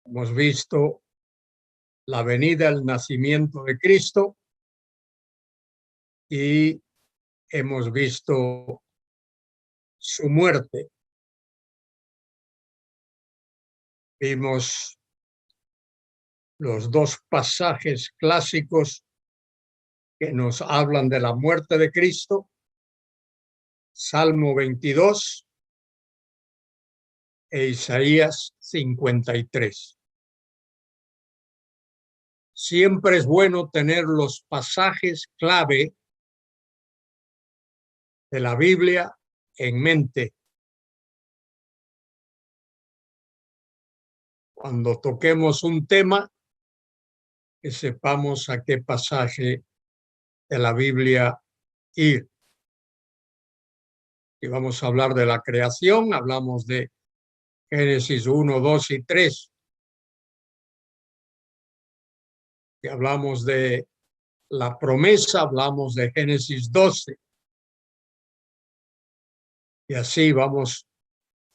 Hemos visto la venida, el nacimiento de Cristo y hemos visto su muerte. Vimos los dos pasajes clásicos que nos hablan de la muerte de Cristo, Salmo 22 e Isaías 53. Siempre es bueno tener los pasajes clave de la Biblia en mente. Cuando toquemos un tema, que sepamos a qué pasaje de la Biblia ir. Y vamos a hablar de la creación, hablamos de Génesis 1, 2 y 3. Si hablamos de la promesa, hablamos de Génesis 12. Y así vamos,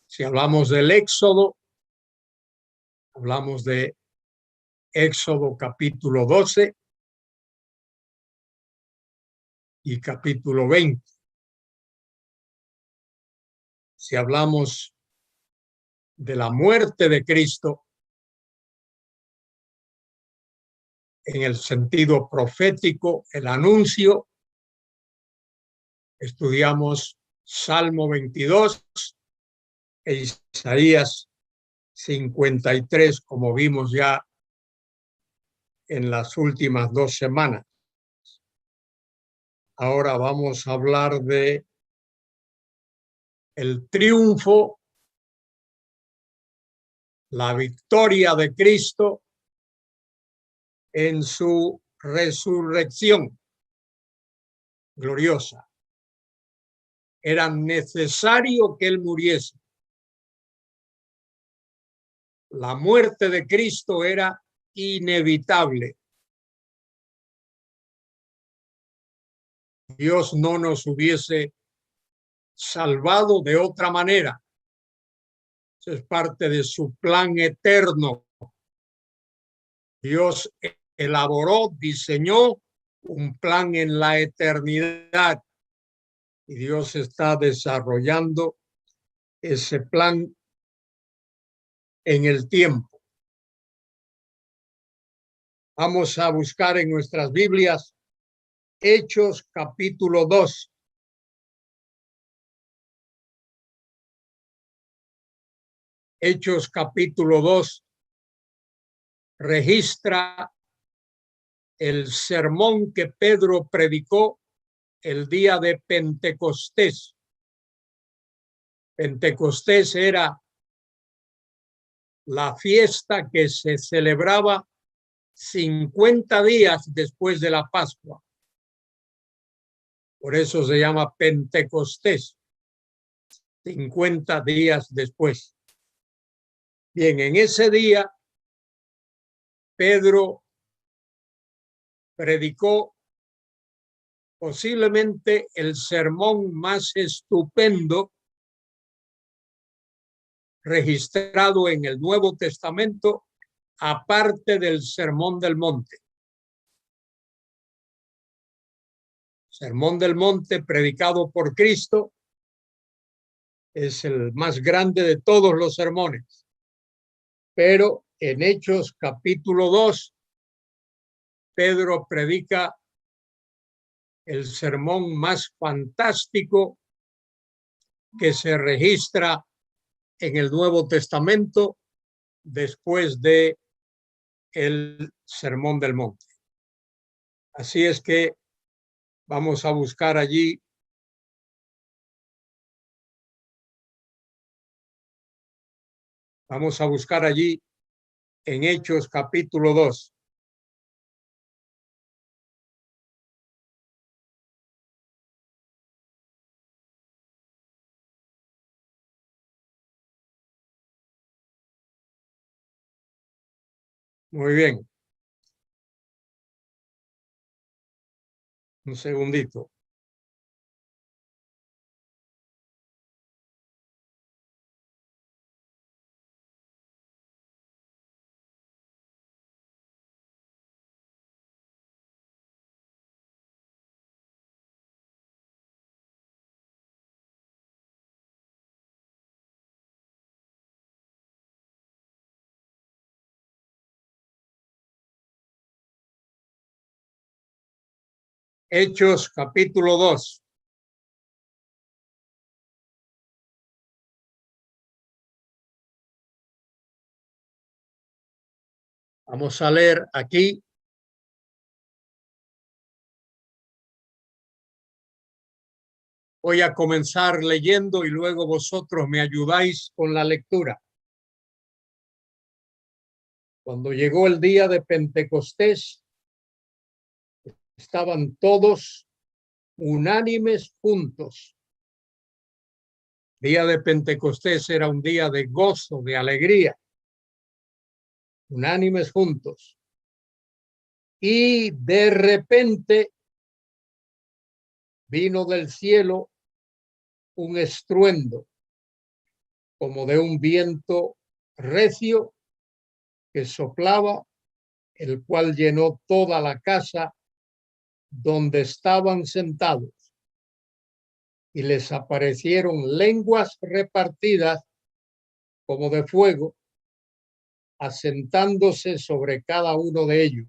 si hablamos del Éxodo, hablamos de Éxodo capítulo 12 y capítulo 20. Si hablamos de la muerte de Cristo en el sentido profético, el anuncio, estudiamos Salmo 22 e Isaías 53, como vimos ya en las últimas 2 semanas. Ahora vamos a hablar de el triunfo, la victoria de Cristo en su resurrección gloriosa. Era necesario que él muriese. La muerte de Cristo era inevitable. Dios no nos hubiese salvado de otra manera. Eso es parte de su plan eterno. Dios elaboró, diseñó un plan en la eternidad y Dios está desarrollando ese plan en el tiempo. Vamos a buscar en nuestras Biblias Hechos capítulo 2. Hechos capítulo 2 registra el sermón que Pedro predicó el día de Pentecostés. Pentecostés era la fiesta que se celebraba 50 días después de la Pascua. Por eso se llama Pentecostés, 50 días después. Bien, en ese día Pedro predicó posiblemente el sermón más estupendo registrado en el Nuevo Testamento, aparte del Sermón del Monte. Sermón del Monte predicado por Cristo es el más grande de todos los sermones. Pero en Hechos capítulo 2, Pedro predica el sermón más fantástico que se registra en el Nuevo Testamento después de el Sermón del Monte. Así es que vamos a buscar allí en Hechos capítulo 2. Muy bien. Un segundito. Hechos capítulo 2. Vamos a leer aquí voy a comenzar leyendo y luego vosotros me ayudáis con la lectura. Cuando llegó el día de Pentecostés, estaban todos unánimes juntos. Día de Pentecostés era un día de gozo, de alegría. Unánimes juntos. Y de repente vino del cielo un estruendo como de un viento recio que soplaba, el cual llenó toda la casa donde estaban sentados, y les aparecieron lenguas repartidas como de fuego, asentándose sobre cada uno de ellos,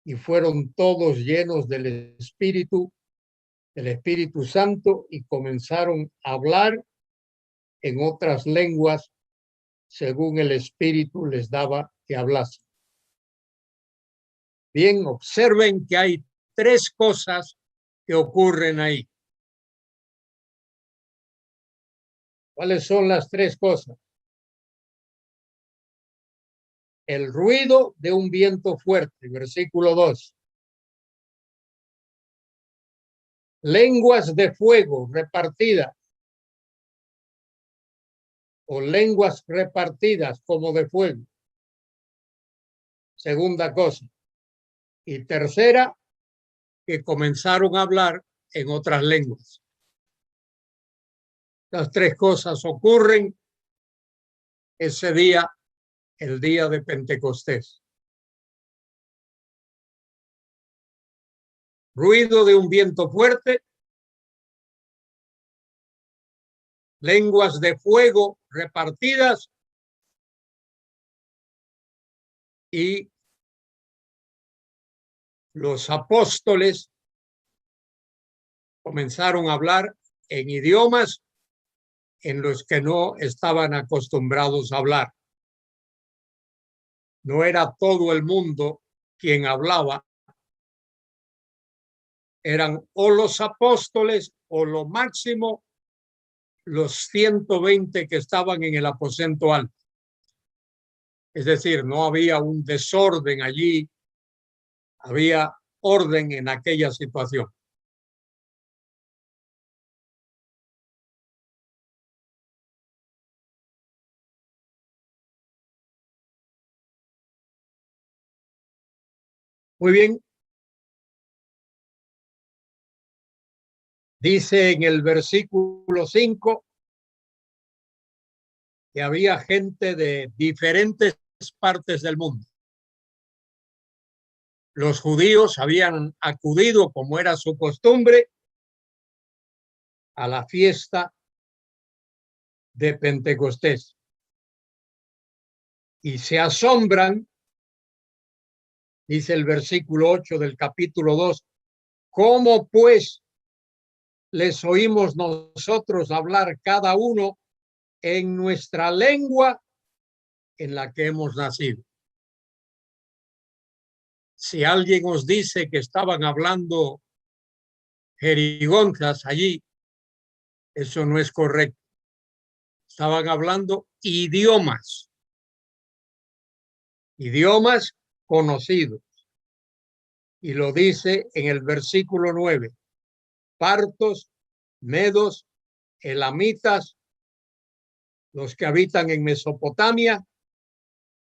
y fueron todos llenos del Espíritu Santo, y comenzaron a hablar en otras lenguas según el Espíritu les daba que hablasen. Bien, observen que hay tres cosas que ocurren ahí. ¿Cuáles son las tres cosas? El ruido de un viento fuerte, versículo 2. Lenguas de fuego repartidas, o lenguas repartidas como de fuego. Segunda cosa. Y tercera, que comenzaron a hablar en otras lenguas. Las tres cosas ocurren ese día, el día de Pentecostés. Ruido de un viento fuerte, lenguas de fuego repartidas y los apóstoles comenzaron a hablar en idiomas en los que no estaban acostumbrados a hablar. No era todo el mundo quien hablaba, eran o los apóstoles o lo máximo los 120 que estaban en el aposento alto. Es decir, no había un desorden allí, había orden en aquella situación. Muy bien. Dice en el versículo 5 que había gente de diferentes partes del mundo. Los judíos habían acudido, como era su costumbre, a la fiesta de Pentecostés. Y se asombran, dice el versículo 8 del capítulo 2, ¿cómo pues les oímos nosotros hablar cada uno en nuestra lengua en la que hemos nacido? Si alguien os dice que estaban hablando jerigonzas allí, eso no es correcto. Estaban hablando idiomas conocidos. Y lo dice en el versículo 9. Partos, medos, elamitas, los que habitan en Mesopotamia,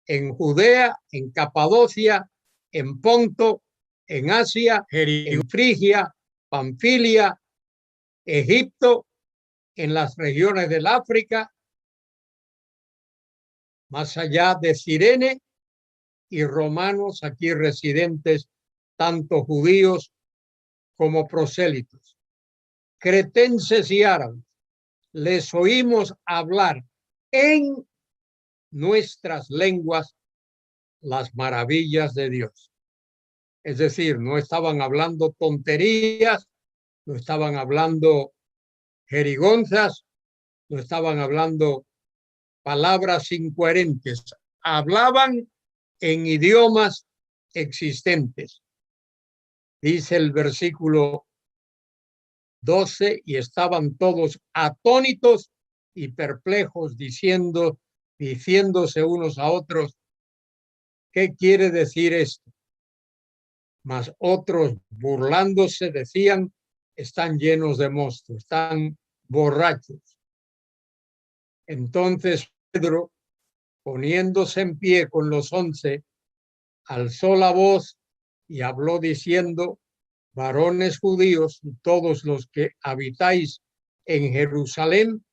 en Judea, en Capadocia, en Ponto, en Asia, en Frigia, Panfilia, Egipto, en las regiones del África, más allá de Cirene, y romanos aquí residentes, tanto judíos como prosélitos, cretenses y árabes. Les oímos hablar en nuestras lenguas las maravillas de Dios. Es decir, no estaban hablando tonterías, no estaban hablando jerigonzas, no estaban hablando palabras incoherentes, hablaban en idiomas existentes. Dice el versículo 12, y estaban todos atónitos y perplejos, diciéndose unos a otros, ¿qué quiere decir esto? Mas otros, burlándose, decían, están llenos de mosto, están borrachos. Entonces Pedro, poniéndose en pie con los 11, alzó la voz y habló diciendo, varones judíos y todos los que habitáis en Jerusalén,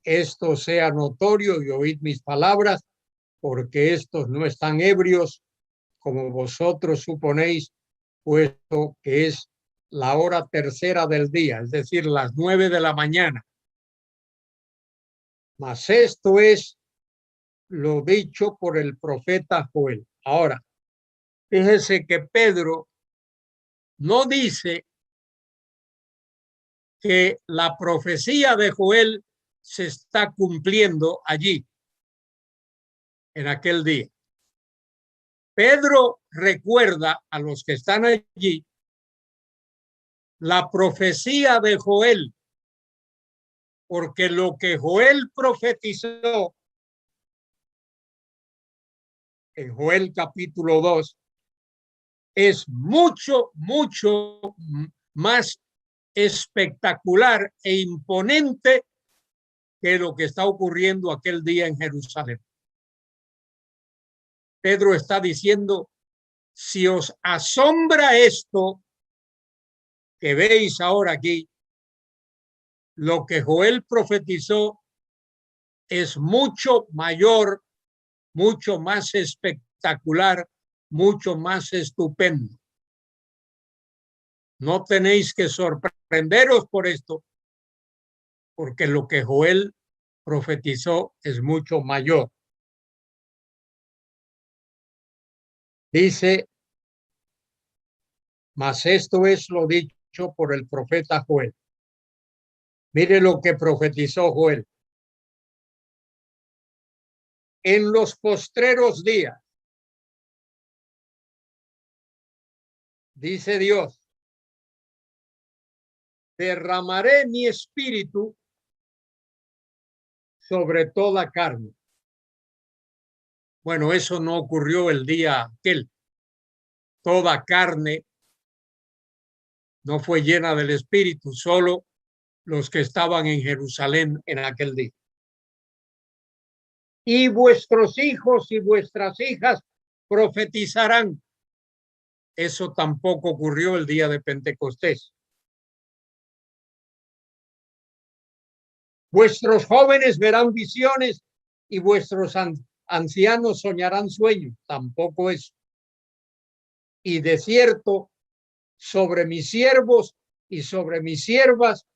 esto sea notorio y oíd mis palabras, porque estos no están ebrios, como vosotros suponéis, puesto que es la hora tercera del día, es decir, las 9 de la mañana. Mas esto es lo dicho por el profeta Joel. Ahora, fíjese que Pedro no dice que la profecía de Joel se está cumpliendo allí, en aquel día. Pedro recuerda a los que están allí la profecía de Joel, porque lo que Joel profetizó en Joel capítulo 2 es mucho, mucho más espectacular e imponente que lo que está ocurriendo aquel día en Jerusalén. Pedro está diciendo, si os asombra esto que veis ahora aquí, lo que Joel profetizó es mucho mayor, mucho más espectacular, mucho más estupendo. No tenéis que sorprenderos por esto, porque lo que Joel profetizó es mucho mayor. Dice, mas esto es lo dicho por el profeta Joel. Mire lo que profetizó Joel. En los postreros días, dice Dios, derramaré mi espíritu sobre toda carne. Bueno, eso no ocurrió el día aquel. Toda carne no fue llena del espíritu, solo los que estaban en Jerusalén en aquel día. Y vuestros hijos y vuestras hijas profetizarán. Eso tampoco ocurrió el día de Pentecostés. Vuestros jóvenes verán visiones y vuestros ancianos soñarán sueños. Tampoco eso. Y de cierto, sobre mis siervos y sobre mis siervas,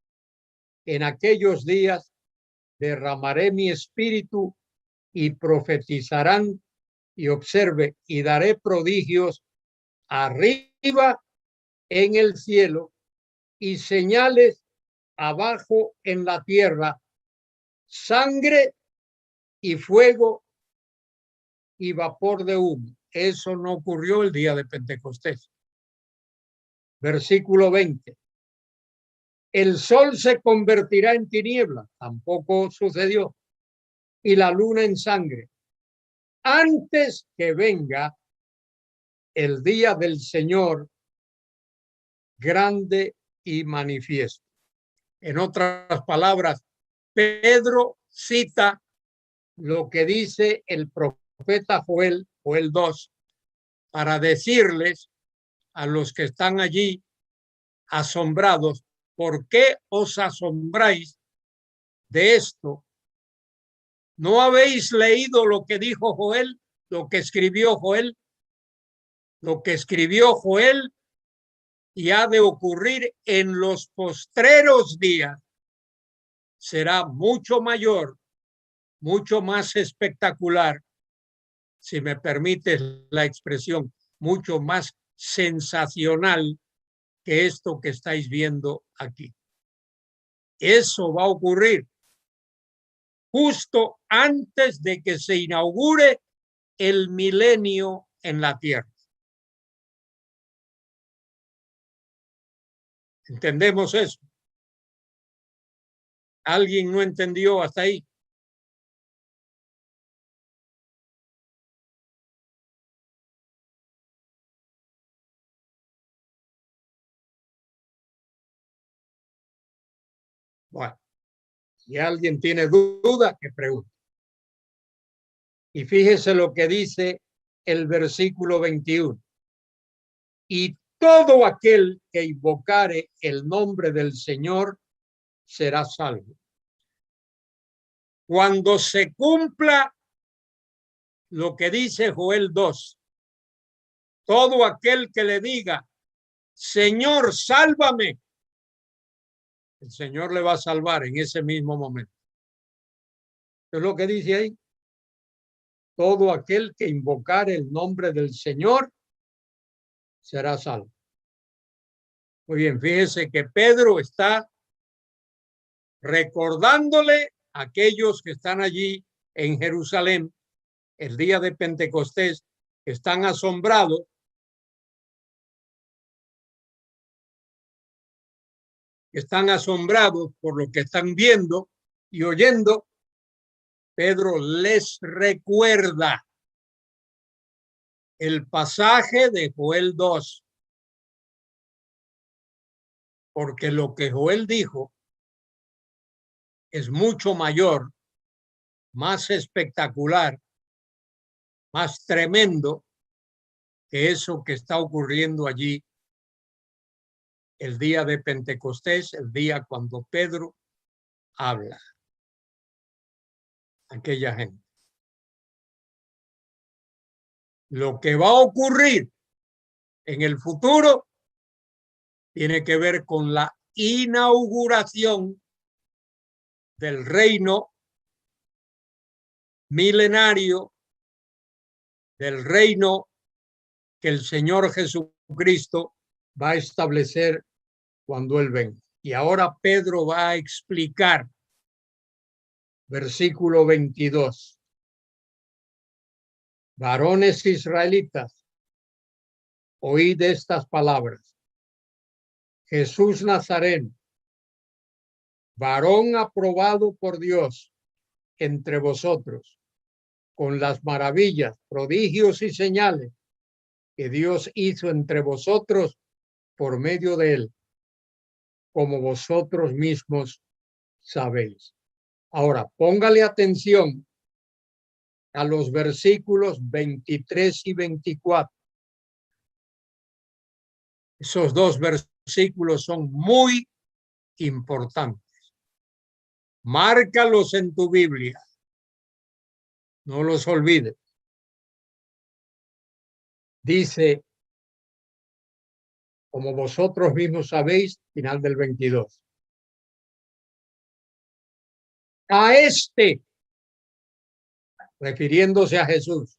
en aquellos días derramaré mi espíritu y profetizarán, y observe, y daré prodigios arriba en el cielo y señales abajo en la tierra, sangre y fuego y vapor de humo. Eso no ocurrió el día de Pentecostés. Versículo 20. El sol se convertirá en tiniebla, tampoco sucedió, y la luna en sangre, antes que venga el día del Señor grande y manifiesto. En otras palabras, Pedro cita lo que dice el profeta Joel 2, para decirles a los que están allí asombrados, ¿por qué os asombráis de esto? ¿No habéis leído lo que dijo Joel, lo que escribió Joel? Lo que escribió Joel y ha de ocurrir en los postreros días será mucho mayor, mucho más espectacular, si me permites la expresión, mucho más sensacional que esto que estáis viendo aquí. Eso va a ocurrir justo antes de que se inaugure el milenio en la tierra. ¿Entendemos eso? ¿Alguien no entendió hasta ahí? Bueno, si alguien tiene duda, que pregunte. Y fíjese lo que dice el versículo 21. Y todo aquel que invocare el nombre del Señor será salvo. Cuando se cumpla lo que dice Joel 2, todo aquel que le diga, Señor, sálvame, el Señor le va a salvar en ese mismo momento. ¿Es lo que dice ahí? Todo aquel que invocare el nombre del Señor será salvo. Muy bien, fíjese que Pedro está recordándole a aquellos que están allí en Jerusalén el día de Pentecostés, que están asombrados por lo que están viendo y oyendo. Pedro les recuerda el pasaje de Joel 2, porque lo que Joel dijo es mucho mayor, más espectacular, más tremendo que eso que está ocurriendo allí el día de Pentecostés, el día cuando Pedro habla a aquella gente. Lo que va a ocurrir en el futuro tiene que ver con la inauguración del reino milenario, del reino que el Señor Jesucristo va a establecer cuando Él venga. Y ahora Pedro va a explicar, versículo 22. Varones israelitas, oíd estas palabras. Jesús Nazareno, varón aprobado por Dios entre vosotros, con las maravillas, prodigios y señales que Dios hizo entre vosotros por medio de él, como vosotros mismos sabéis. Ahora, póngale atención a los versículos 23 y 24. Esos dos versículos son muy importantes. Márcalos en tu Biblia. No los olvides. Dice, como vosotros mismos sabéis, final del 22. A este, refiriéndose a Jesús,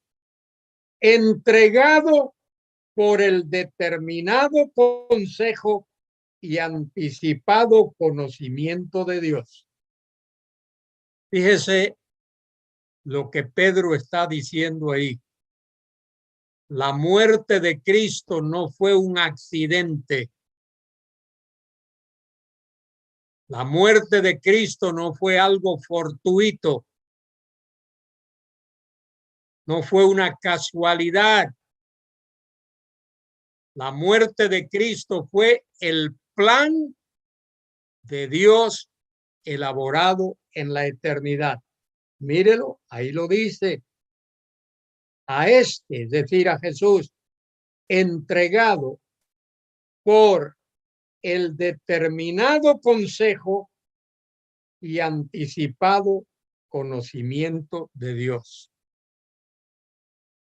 entregado por el determinado consejo y anticipado conocimiento de Dios. Fíjese lo que Pedro está diciendo ahí. La muerte de Cristo no fue un accidente. La muerte de Cristo no fue algo fortuito. No fue una casualidad. La muerte de Cristo fue el plan de Dios elaborado en la eternidad. Mírelo, ahí lo dice. A este, es decir, a Jesús, entregado por el determinado consejo y anticipado conocimiento de Dios.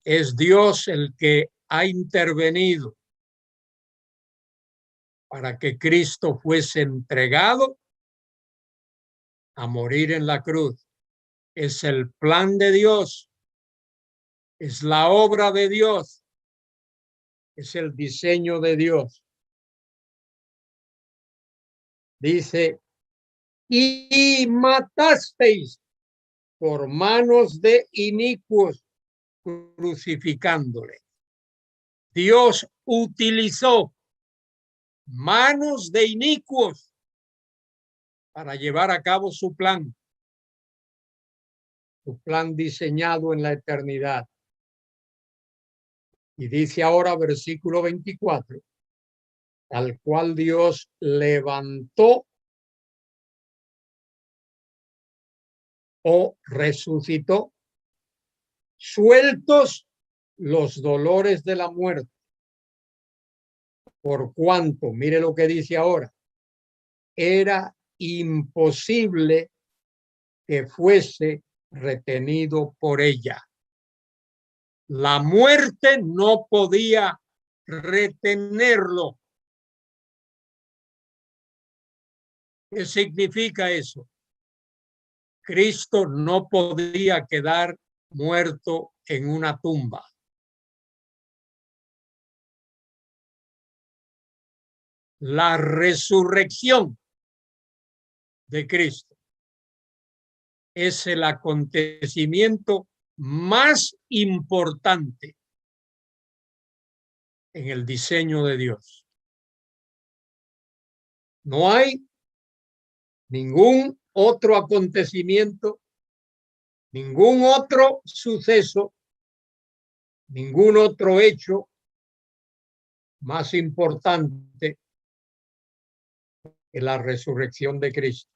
Es Dios el que ha intervenido para que Cristo fuese entregado a morir en la cruz. Es el plan de Dios, es la obra de Dios, Es el diseño de Dios. Dice, y matasteis por manos de inicuos, crucificándole. Dios utilizó manos de inicuos para llevar a cabo su plan diseñado en la eternidad. Y dice ahora, versículo 24, al cual Dios levantó o resucitó, sueltos los dolores de la muerte. Por cuanto, mire lo que dice ahora, era imposible que fuese retenido por ella. La muerte no podía retenerlo. ¿Qué significa eso? Cristo no podía quedar muerto en una tumba. La resurrección de Cristo es el acontecimiento más importante en el diseño de Dios. No hay ningún otro acontecimiento, ningún otro suceso, ningún otro hecho más importante que la resurrección de Cristo.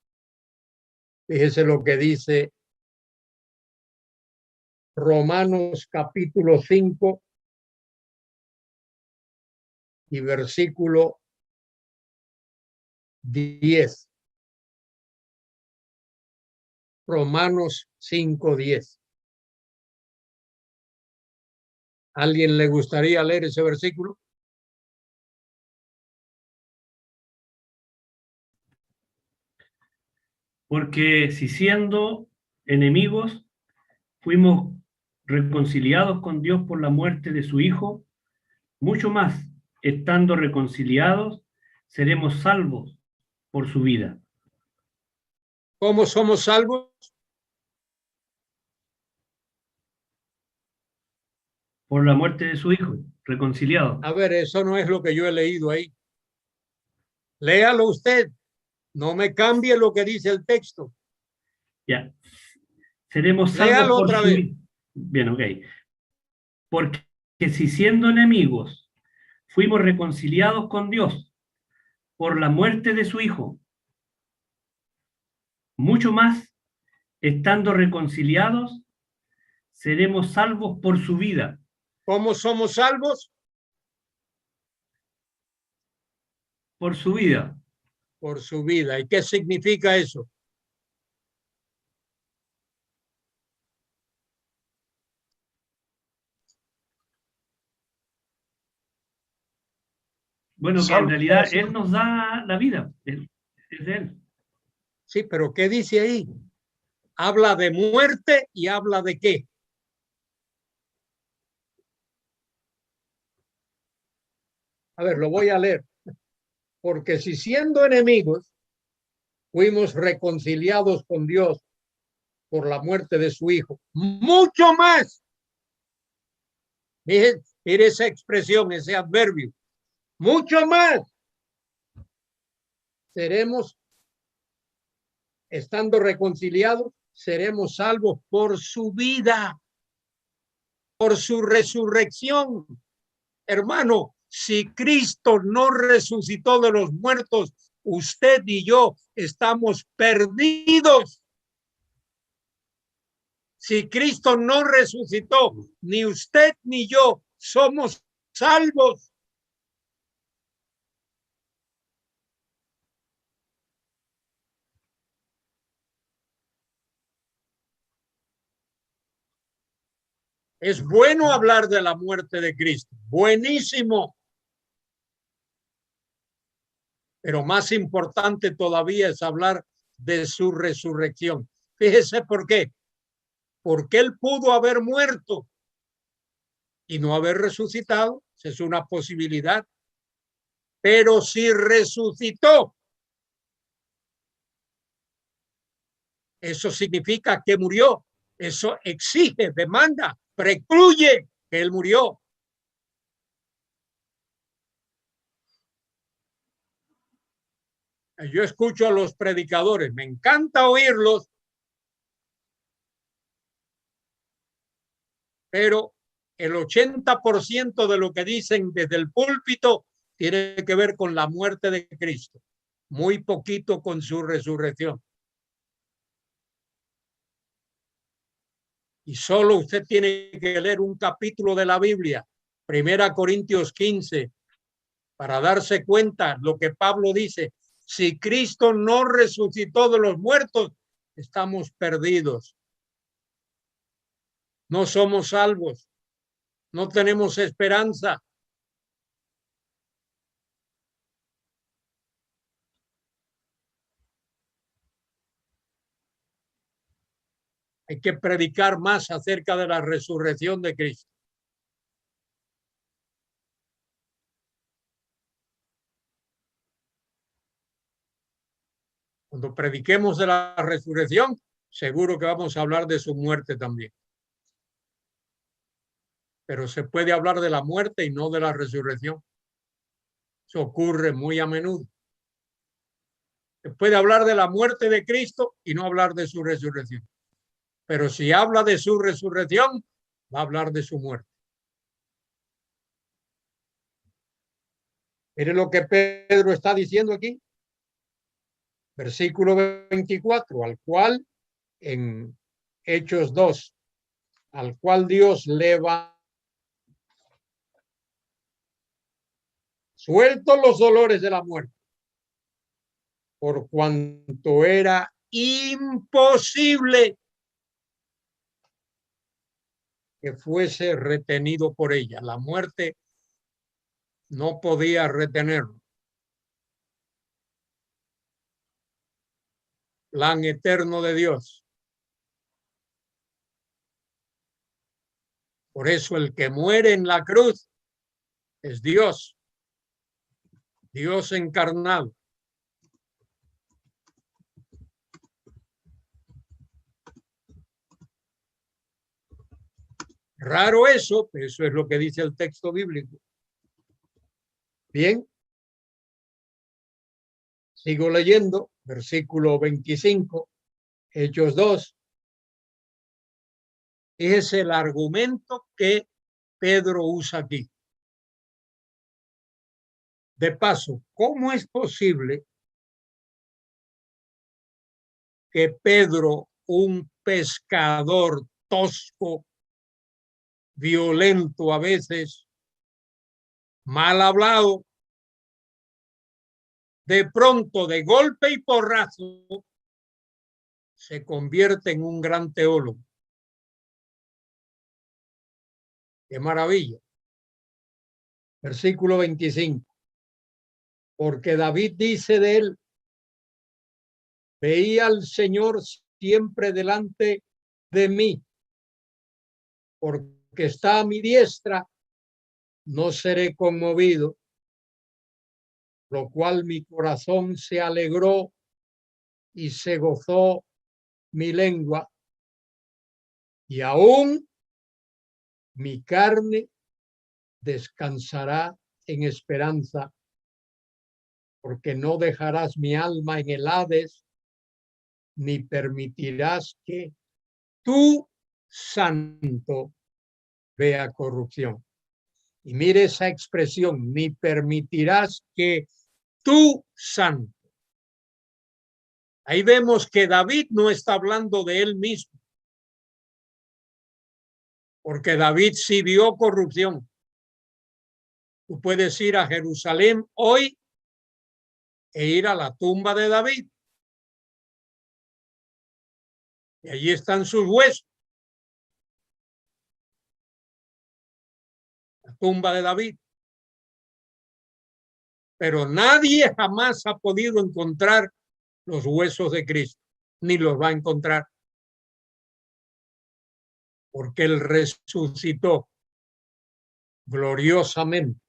Fíjese lo que dice Romanos capítulo 5 y versículo 10. Romanos 5:10. ¿Alguien le gustaría leer ese versículo? Porque si siendo enemigos fuimos reconciliados con Dios por la muerte de su Hijo, mucho más, estando reconciliados, seremos salvos por su vida. ¿Cómo somos salvos? Por la muerte de su Hijo, reconciliados. A ver, eso no es lo que yo he leído ahí. Léalo usted. No me cambie lo que dice el texto. Ya. Seremos salvos Léalo por otra su vez. vida. Bien, ok. Porque si siendo enemigos fuimos reconciliados con Dios por la muerte de su Hijo, mucho más, estando reconciliados, seremos salvos por su vida. ¿Cómo somos salvos? Por su vida. Por su vida. ¿Y qué significa eso? Bueno, que en realidad Él nos da la vida. Es de Él. Sí, pero ¿qué dice ahí? Habla de muerte y habla de qué. A ver, lo voy a leer. Porque si siendo enemigos fuimos reconciliados con Dios por la muerte de su Hijo, mucho más. Mire esa expresión, ese adverbio. Mucho más. Seremos, estando reconciliados, seremos salvos por su vida, por su resurrección. Hermano, si Cristo no resucitó de los muertos, usted y yo estamos perdidos. Si Cristo no resucitó, ni usted ni yo somos salvos. Es bueno hablar de la muerte de Cristo, buenísimo. Pero más importante todavía es hablar de su resurrección. Fíjese por qué. Porque él pudo haber muerto y no haber resucitado. esa es una posibilidad. Pero si resucitó, eso significa que murió. Eso exige, demanda, precluye que él murió. Yo escucho a los predicadores, me encanta oírlos, pero el 80% de lo que dicen desde el púlpito tiene que ver con la muerte de Cristo, muy poquito con su resurrección. Y solo usted tiene que leer un capítulo de la Biblia, 1 Corintios 15, para darse cuenta lo que Pablo dice. Si Cristo no resucitó de los muertos, estamos perdidos. No somos salvos. No tenemos esperanza. Hay que predicar más acerca de la resurrección de Cristo. Cuando prediquemos de la resurrección, seguro que vamos a hablar de su muerte también. Pero se puede hablar de la muerte y no de la resurrección. Eso ocurre muy a menudo. Se puede hablar de la muerte de Cristo y no hablar de su resurrección. Pero si habla de su resurrección, va a hablar de su muerte. Mire lo que Pedro está diciendo aquí. Versículo 24, al cual en Hechos 2, al cual Dios levantó, suelto los dolores de la muerte, por cuanto era imposible que fuese retenido por ella. La muerte no podía retenerlo. Plan eterno de Dios. Por eso el que muere en la cruz es Dios, Dios encarnado. Raro eso, pero eso es lo que dice el texto bíblico. Bien. Sigo leyendo, versículo 25, Hechos 2. Es el argumento que Pedro usa aquí. De paso, ¿cómo es posible que Pedro, un pescador tosco, violento a veces, mal hablado, de pronto, de golpe y porrazo, se convierte en un gran teólogo? ¡Qué maravilla! Versículo 25. Porque David dice de él: veía al Señor siempre delante de mí, porque está a mi diestra, no seré conmovido, lo cual mi corazón se alegró y se gozó mi lengua, y aún mi carne descansará en esperanza, porque no dejarás mi alma en el Hades, ni permitirás que tu santo vea corrupción. Y mire esa expresión, ni permitirás que tu santo. Ahí vemos que David no está hablando de él mismo, porque David sí vio corrupción. Tú puedes ir a Jerusalén hoy e ir a la tumba de David. Y allí están sus huesos. La tumba de David. Pero nadie jamás ha podido encontrar los huesos de Cristo, ni los va a encontrar, porque él resucitó gloriosamente.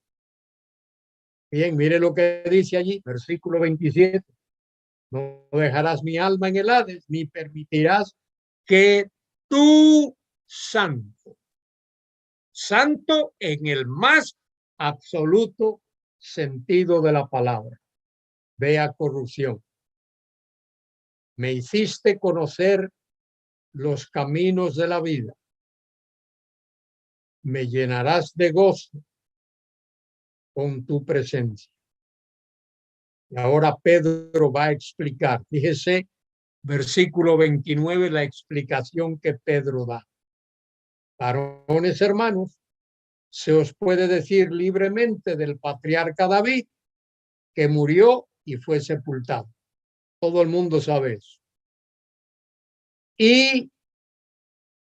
Bien, mire lo que dice allí, versículo 27. No dejarás mi alma en el Hades, ni permitirás que tu santo, santo en el más absoluto sentido de la palabra, vea corrupción. Me hiciste conocer los caminos de la vida. Me llenarás de gozo con tu presencia. Y ahora Pedro va a explicar. Fíjese, versículo 29, la explicación que Pedro da. Varones hermanos, se os puede decir libremente del patriarca David que murió y fue sepultado. Todo el mundo sabe eso. Y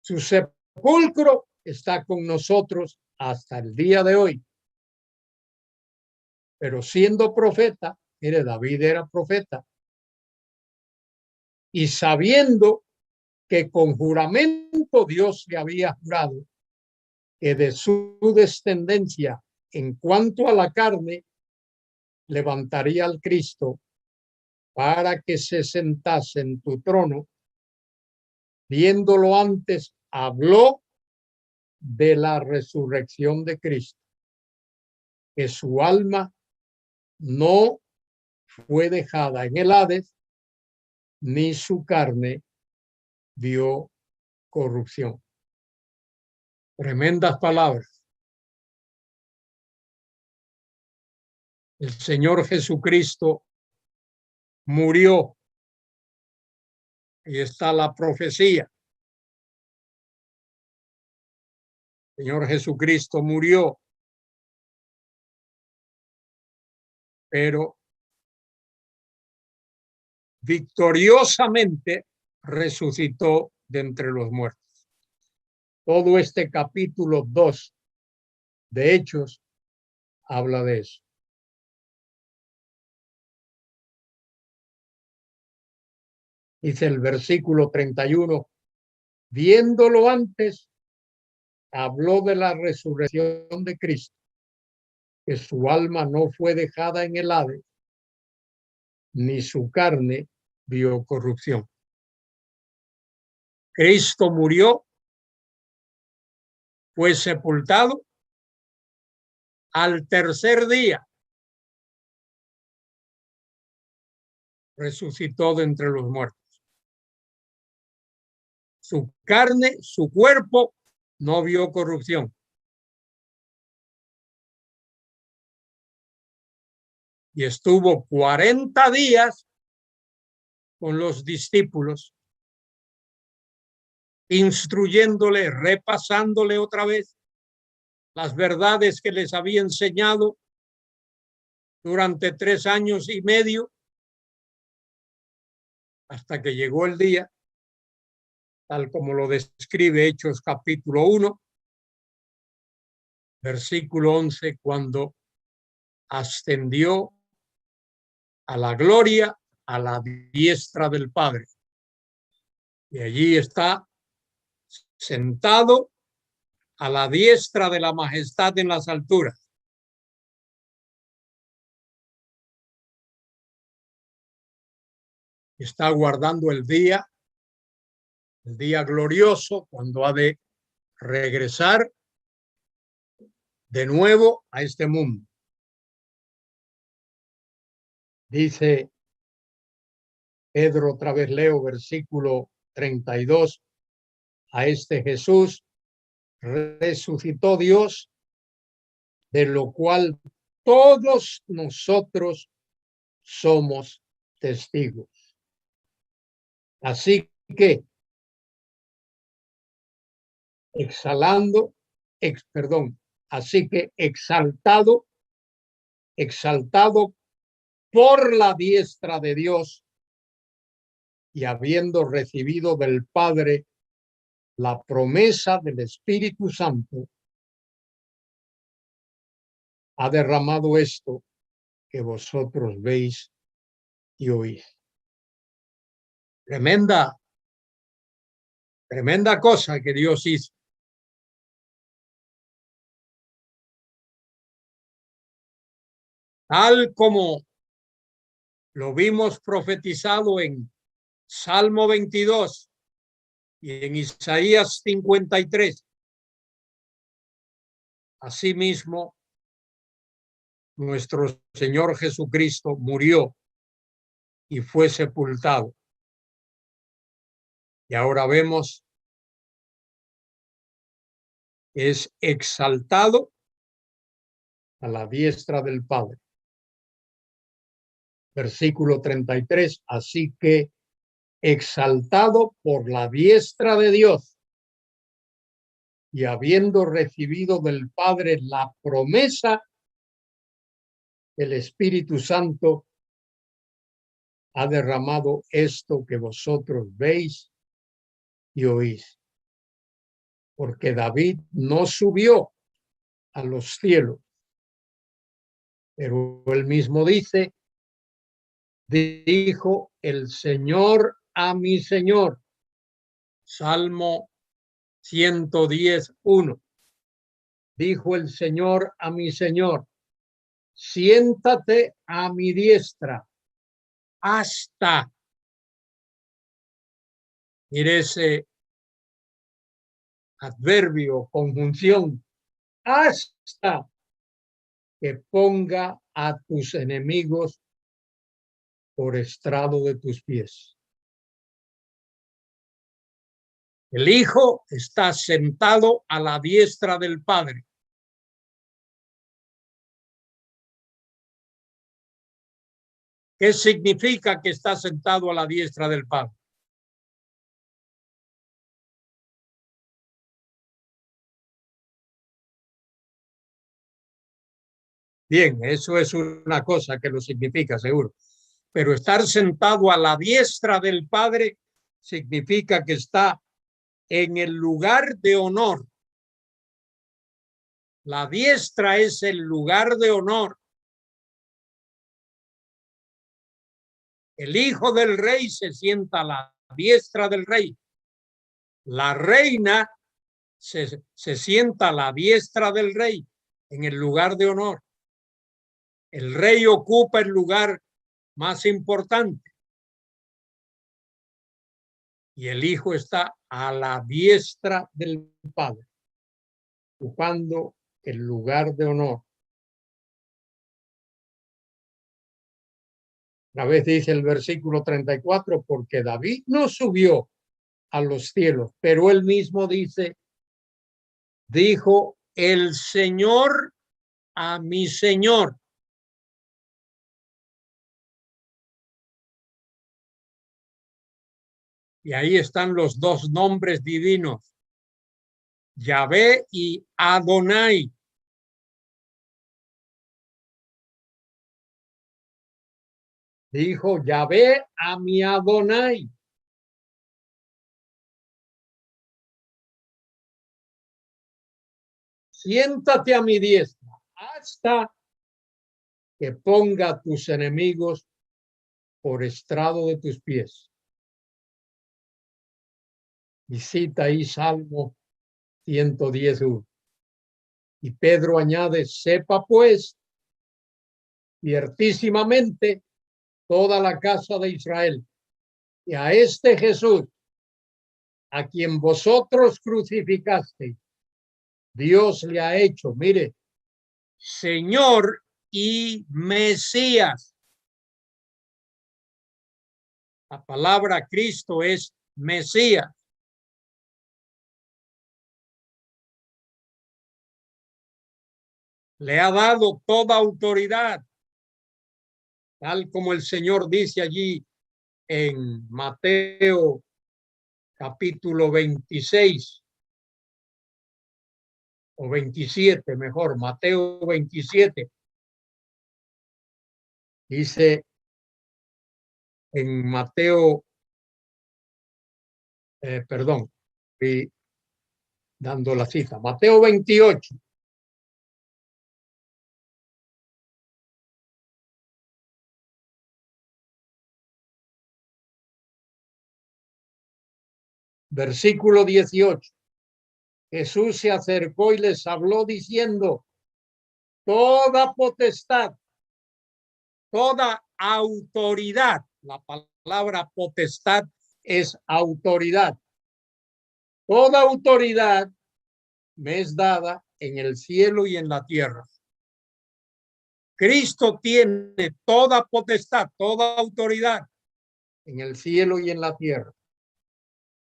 su sepulcro está con nosotros hasta el día de hoy. Pero siendo profeta, mire, David era profeta, y sabiendo que con juramento Dios le había jurado que de su descendencia en cuanto a la carne levantaría al Cristo para que se sentase en tu trono, viéndolo antes, habló de la resurrección de Cristo, que su alma no fue dejada en el Hades, ni su carne vio corrupción. Tremendas palabras. El Señor Jesucristo murió y está la profecía. El Señor Jesucristo murió, pero victoriosamente resucitó de entre los muertos. Todo este capítulo 2 de Hechos habla de eso. Dice el versículo 31, viéndolo antes, habló de la resurrección de Cristo, que su alma no fue dejada en el Hades, ni su carne vio corrupción. Cristo murió, fue sepultado, al tercer día resucitó de entre los muertos. Su carne, su cuerpo no vio corrupción. Y estuvo 40 días con los discípulos, instruyéndole, repasándole otra vez las verdades que les había enseñado durante 3 años y medio, hasta que llegó el día, tal como lo describe Hechos capítulo 1, versículo 11, cuando ascendió a la gloria, a la diestra del Padre. Y allí está sentado a la diestra de la majestad en las alturas. Está guardando el día glorioso, cuando ha de regresar de nuevo a este mundo. Dice Pedro, otra vez leo versículo 32, a este Jesús resucitó Dios, de lo cual todos nosotros somos testigos. Así que, así que exaltado por la diestra de Dios y habiendo recibido del Padre la promesa del Espíritu Santo, ha derramado esto que vosotros veis y oís. Tremenda cosa que Dios hizo. tal como lo vimos profetizado en Salmo 22 y en Isaías 53. Asimismo, nuestro Señor Jesucristo murió y fue sepultado. Y ahora vemos que es exaltado a la diestra del Padre. Versículo 33. Así que exaltado por la diestra de Dios y habiendo recibido del Padre la promesa, el Espíritu Santo ha derramado esto que vosotros veis y oís. Porque David no subió a los cielos, pero él mismo dice, dijo el Señor a mi Señor. Salmo 110:1. Dijo el Señor a mi Señor, siéntate a mi diestra hasta. Mire ese adverbio, conjunción, hasta que ponga a tus enemigos por estrado de tus pies. El Hijo está sentado a la diestra del Padre. ¿Qué significa que está sentado a la diestra del Padre? Bien, eso es una cosa que lo significa, seguro. Pero estar sentado a la diestra del Padre significa que está en el lugar de honor. La diestra es el lugar de honor. El hijo del rey se sienta a la diestra del rey. La reina se sienta a la diestra del rey en el lugar de honor. El rey ocupa el lugar más importante y el hijo está a la diestra del Padre, ocupando el lugar de honor. Una vez dice el versículo 34, porque David no subió a los cielos, pero él mismo dice, dijo el Señor a mi Señor. Y ahí están los dos nombres divinos, Yahvé y Adonai. Dijo Yahvé a mi Adonai. Siéntate a mi diestra hasta que ponga a tus enemigos por estrado de tus pies. Y cita ahí Salmo 110:1. Y Pedro añade, sepa pues ciertísimamente toda la casa de Israel, y a este Jesús, a quien vosotros crucificasteis, Dios le ha hecho, mire, Señor y Mesías. La palabra Cristo es Mesías. Le ha dado toda autoridad, tal como el Señor dice allí en Mateo capítulo 26 o 27, mejor, Mateo 27. Dice en Mateo, perdón, estoy dando la cita, Mateo 28. Versículo 18. Jesús se acercó y les habló diciendo, toda potestad toda autoridad. La palabra potestad es autoridad. Toda autoridad me es dada en el cielo y en la tierra. Cristo tiene toda potestad, toda autoridad en el cielo y en la tierra.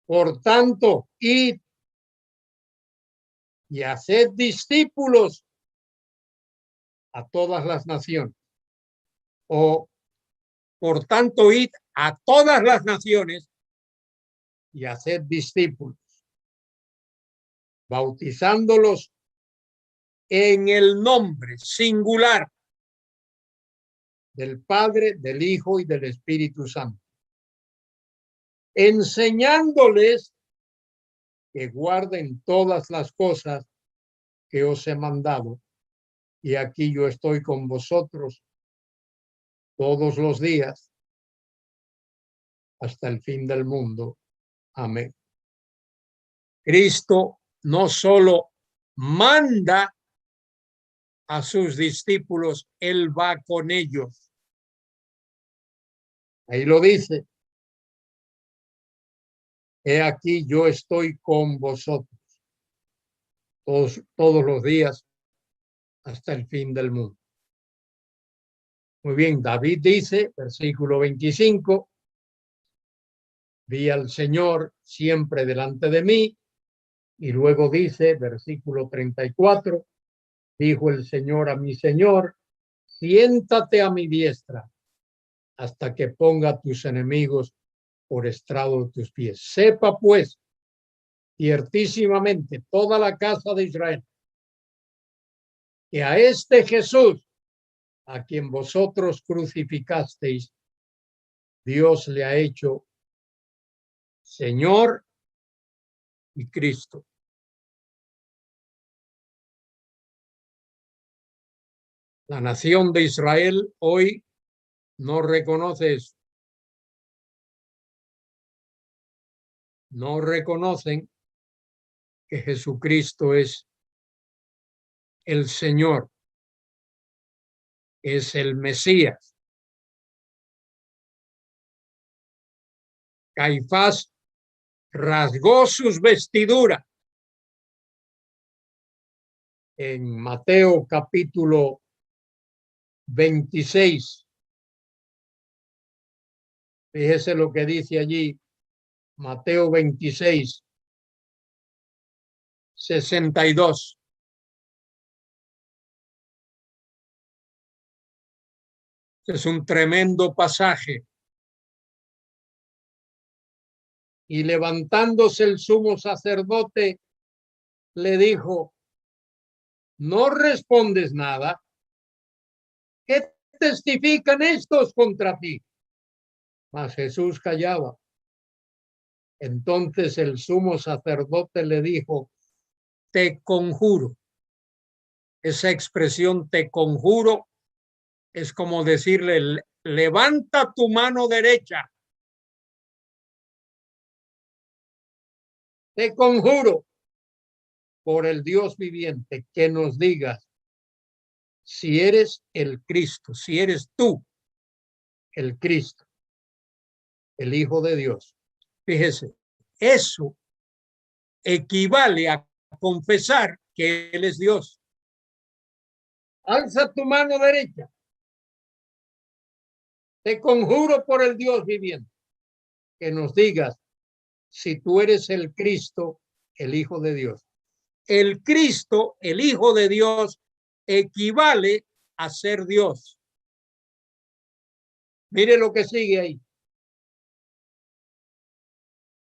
Por tanto, id y haced discípulos a todas las naciones. O, por tanto, id a todas las naciones y haced discípulos, bautizándolos en el nombre singular del Padre, del Hijo y del Espíritu Santo, enseñándoles que guarden todas las cosas que os he mandado. Y aquí yo estoy con vosotros todos los días hasta el fin del mundo. Amén. Cristo no solo manda a sus discípulos, Él va con ellos. Ahí lo dice. He aquí yo estoy con vosotros todos los días hasta el fin del mundo. Muy bien, David dice, versículo 25, vi al Señor siempre delante de mí, y luego dice, versículo 34, dijo el Señor a mi Señor, siéntate a mi diestra hasta que ponga tus enemigos por estrado de tus pies. Sepa pues, ciertísimamente, toda la casa de Israel, que a este Jesús, a quien vosotros crucificasteis, Dios le ha hecho Señor y Cristo. La nación de Israel hoy no reconoce eso. No reconocen que Jesucristo es el Señor, es el Mesías. Caifás rasgó sus vestiduras en Mateo capítulo 26. Fíjese lo que dice allí, Mateo 26, 62. Es un tremendo pasaje. Y levantándose el sumo sacerdote, le dijo, ¿no respondes nada? ¿Qué testifican estos contra ti? Mas Jesús callaba. Entonces el sumo sacerdote le dijo, te conjuro. Esa expresión, te conjuro, es como decirle, levanta tu mano derecha. Te conjuro por el Dios viviente que nos digas si eres el Cristo, si eres tú el Cristo, el Hijo de Dios. Fíjese, eso equivale a confesar que Él es Dios. Alza tu mano derecha. Te conjuro por el Dios viviente que nos digas si tú eres el Cristo, el Hijo de Dios. El Cristo, el Hijo de Dios, equivale a ser Dios. Mire lo que sigue ahí.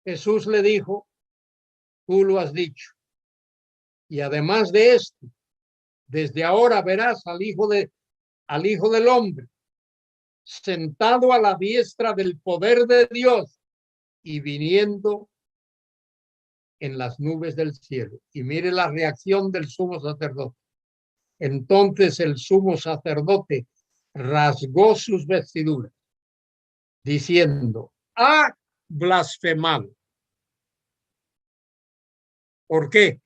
Jesús le dijo, tú lo has dicho. Y además de esto, desde ahora verás al Hijo del Hombre sentado a la diestra del poder de Dios y viniendo en las nubes del cielo. Y mire la reacción del sumo sacerdote. Entonces el sumo sacerdote rasgó sus vestiduras, diciendo, ha blasfemado. ¿Por qué?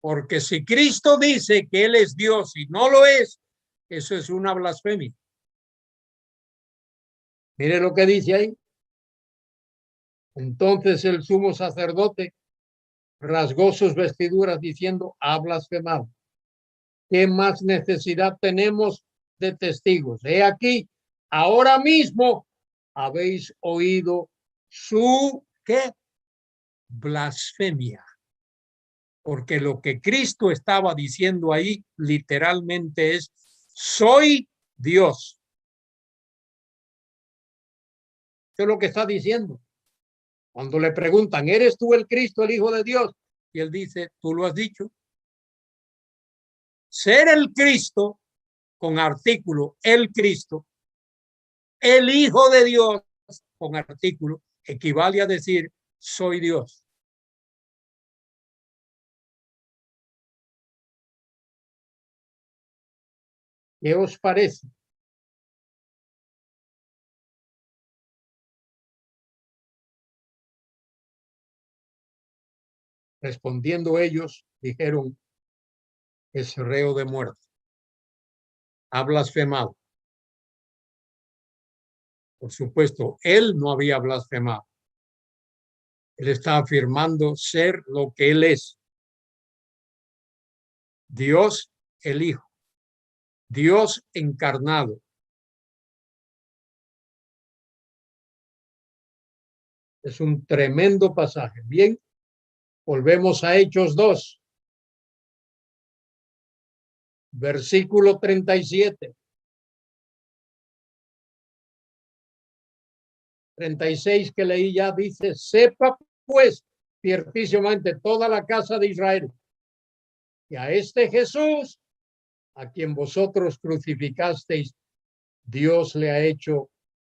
Porque si Cristo dice que Él es Dios y no lo es, eso es una blasfemia. Mire lo que dice ahí. Entonces el sumo sacerdote rasgó sus vestiduras diciendo, ha blasfemado. ¿Qué más necesidad tenemos de testigos? He aquí, ahora mismo habéis oído su ¿qué? Blasfemia. Porque lo que Cristo estaba diciendo ahí literalmente es, soy Dios. Eso es lo que está diciendo. Cuando le preguntan, ¿eres tú el Cristo, el Hijo de Dios? Y él dice, tú lo has dicho. Ser el Cristo, con artículo, el Cristo, el Hijo de Dios, con artículo, equivale a decir, soy Dios. ¿Qué os parece? Respondiendo ellos, dijeron, es reo de muerte. Ha blasfemado. Por supuesto, él no había blasfemado. Él está afirmando ser lo que él es. Dios el Hijo. Dios encarnado. Es un tremendo pasaje. Bien, volvemos a Hechos 2. Versículo 37. 36 que leí ya dice, sepa pues ciertísimamente toda la casa de Israel y a este Jesús, a quien vosotros crucificasteis, Dios le ha hecho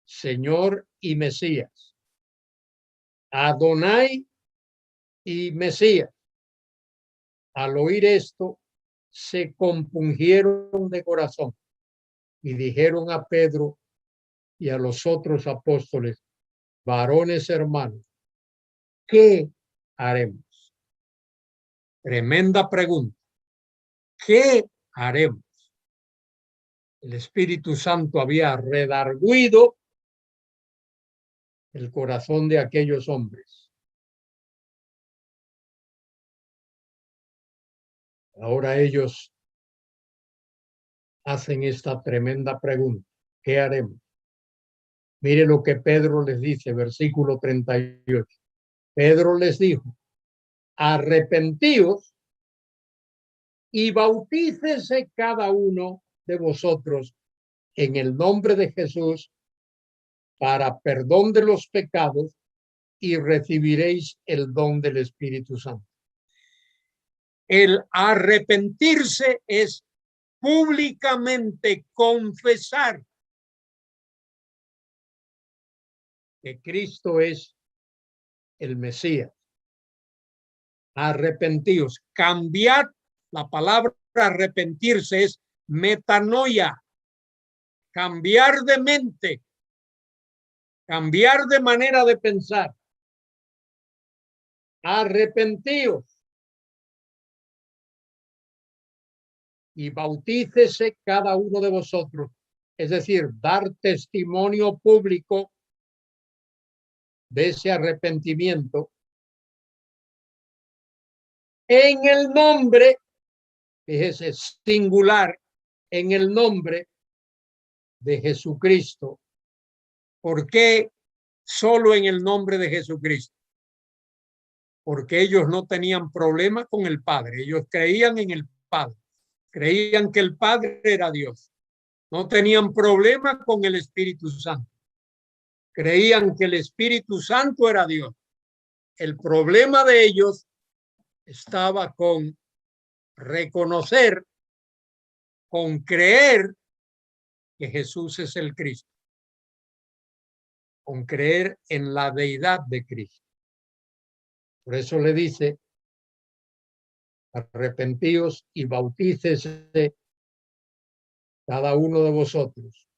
Señor y Mesías. Adonai y Mesías. Al oír esto, se compungieron de corazón y dijeron a Pedro y a los otros apóstoles, varones hermanos, ¿qué haremos? Tremenda pregunta. ¿Qué haremos? El Espíritu Santo había redarguido el corazón de aquellos hombres. Ahora ellos hacen esta tremenda pregunta. ¿Qué haremos? Mire lo que Pedro les dice, versículo 38. Pedro les dijo, arrepentíos y bautícese cada uno de vosotros en el nombre de Jesús para perdón de los pecados y recibiréis el don del Espíritu Santo. El arrepentirse es públicamente confesar que Cristo es el Mesías. Arrepentíos. Cambiar, la palabra arrepentirse es metanoia. Cambiar de mente. Cambiar de manera de pensar. Arrepentíos. Y bautícese cada uno de vosotros. Es decir, dar testimonio público de ese arrepentimiento en el nombre, fíjese, singular, en el nombre de Jesucristo. ¿Por qué solo en el nombre de Jesucristo? Porque ellos no tenían problema con el Padre. Ellos creían en el Padre. Creían que el Padre era Dios. No tenían problema con el Espíritu Santo. Creían que el Espíritu Santo era Dios. El problema de ellos estaba con reconocer, con creer que Jesús es el Cristo, con creer en la deidad de Cristo. Por eso le dice, arrepentíos y bautícese cada uno de vosotros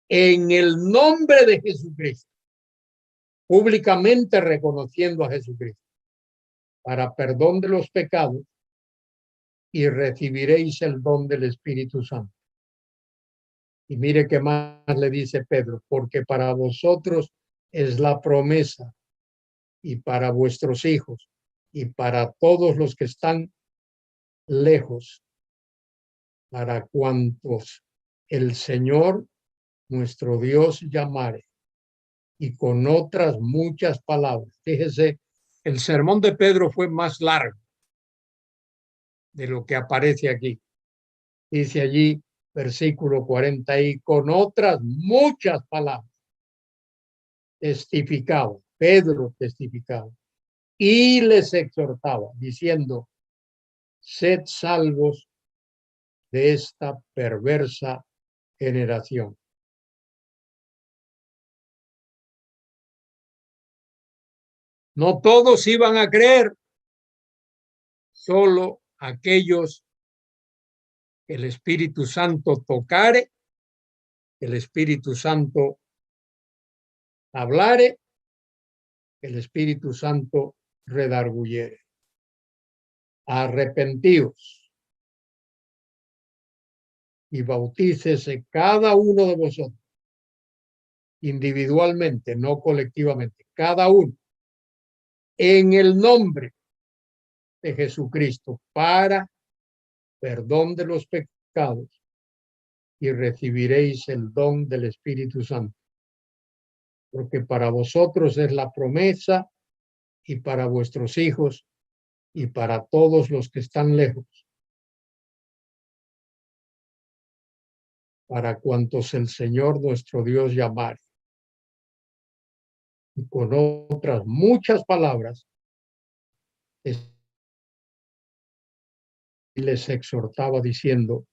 en el nombre de Jesucristo, públicamente reconociendo a Jesucristo, para perdón de los pecados y recibiréis el don del Espíritu Santo. Y mire qué más le dice Pedro, porque para vosotros es la promesa y para vuestros hijos y para todos los que están lejos, para cuantos el Señor nuestro Dios llamare. Y con otras muchas palabras. Fíjese, el sermón de Pedro fue más largo de lo que aparece aquí. Dice allí, versículo 40, y con otras muchas palabras testificaba, Pedro testificaba, y les exhortaba, diciendo, sed salvos de esta perversa generación. No todos iban a creer, solo aquellos que el Espíritu Santo tocare, que el Espíritu Santo hablare, que el Espíritu Santo redarguyere. Arrepentíos y bautícese cada uno de vosotros, individualmente, no colectivamente, cada uno, en el nombre de Jesucristo, para perdón de los pecados, y recibiréis el don del Espíritu Santo. Porque para vosotros es la promesa, y para vuestros hijos, y para todos los que están lejos, para cuantos el Señor nuestro Dios llamare. Y con otras muchas palabras les exhortaba diciendo,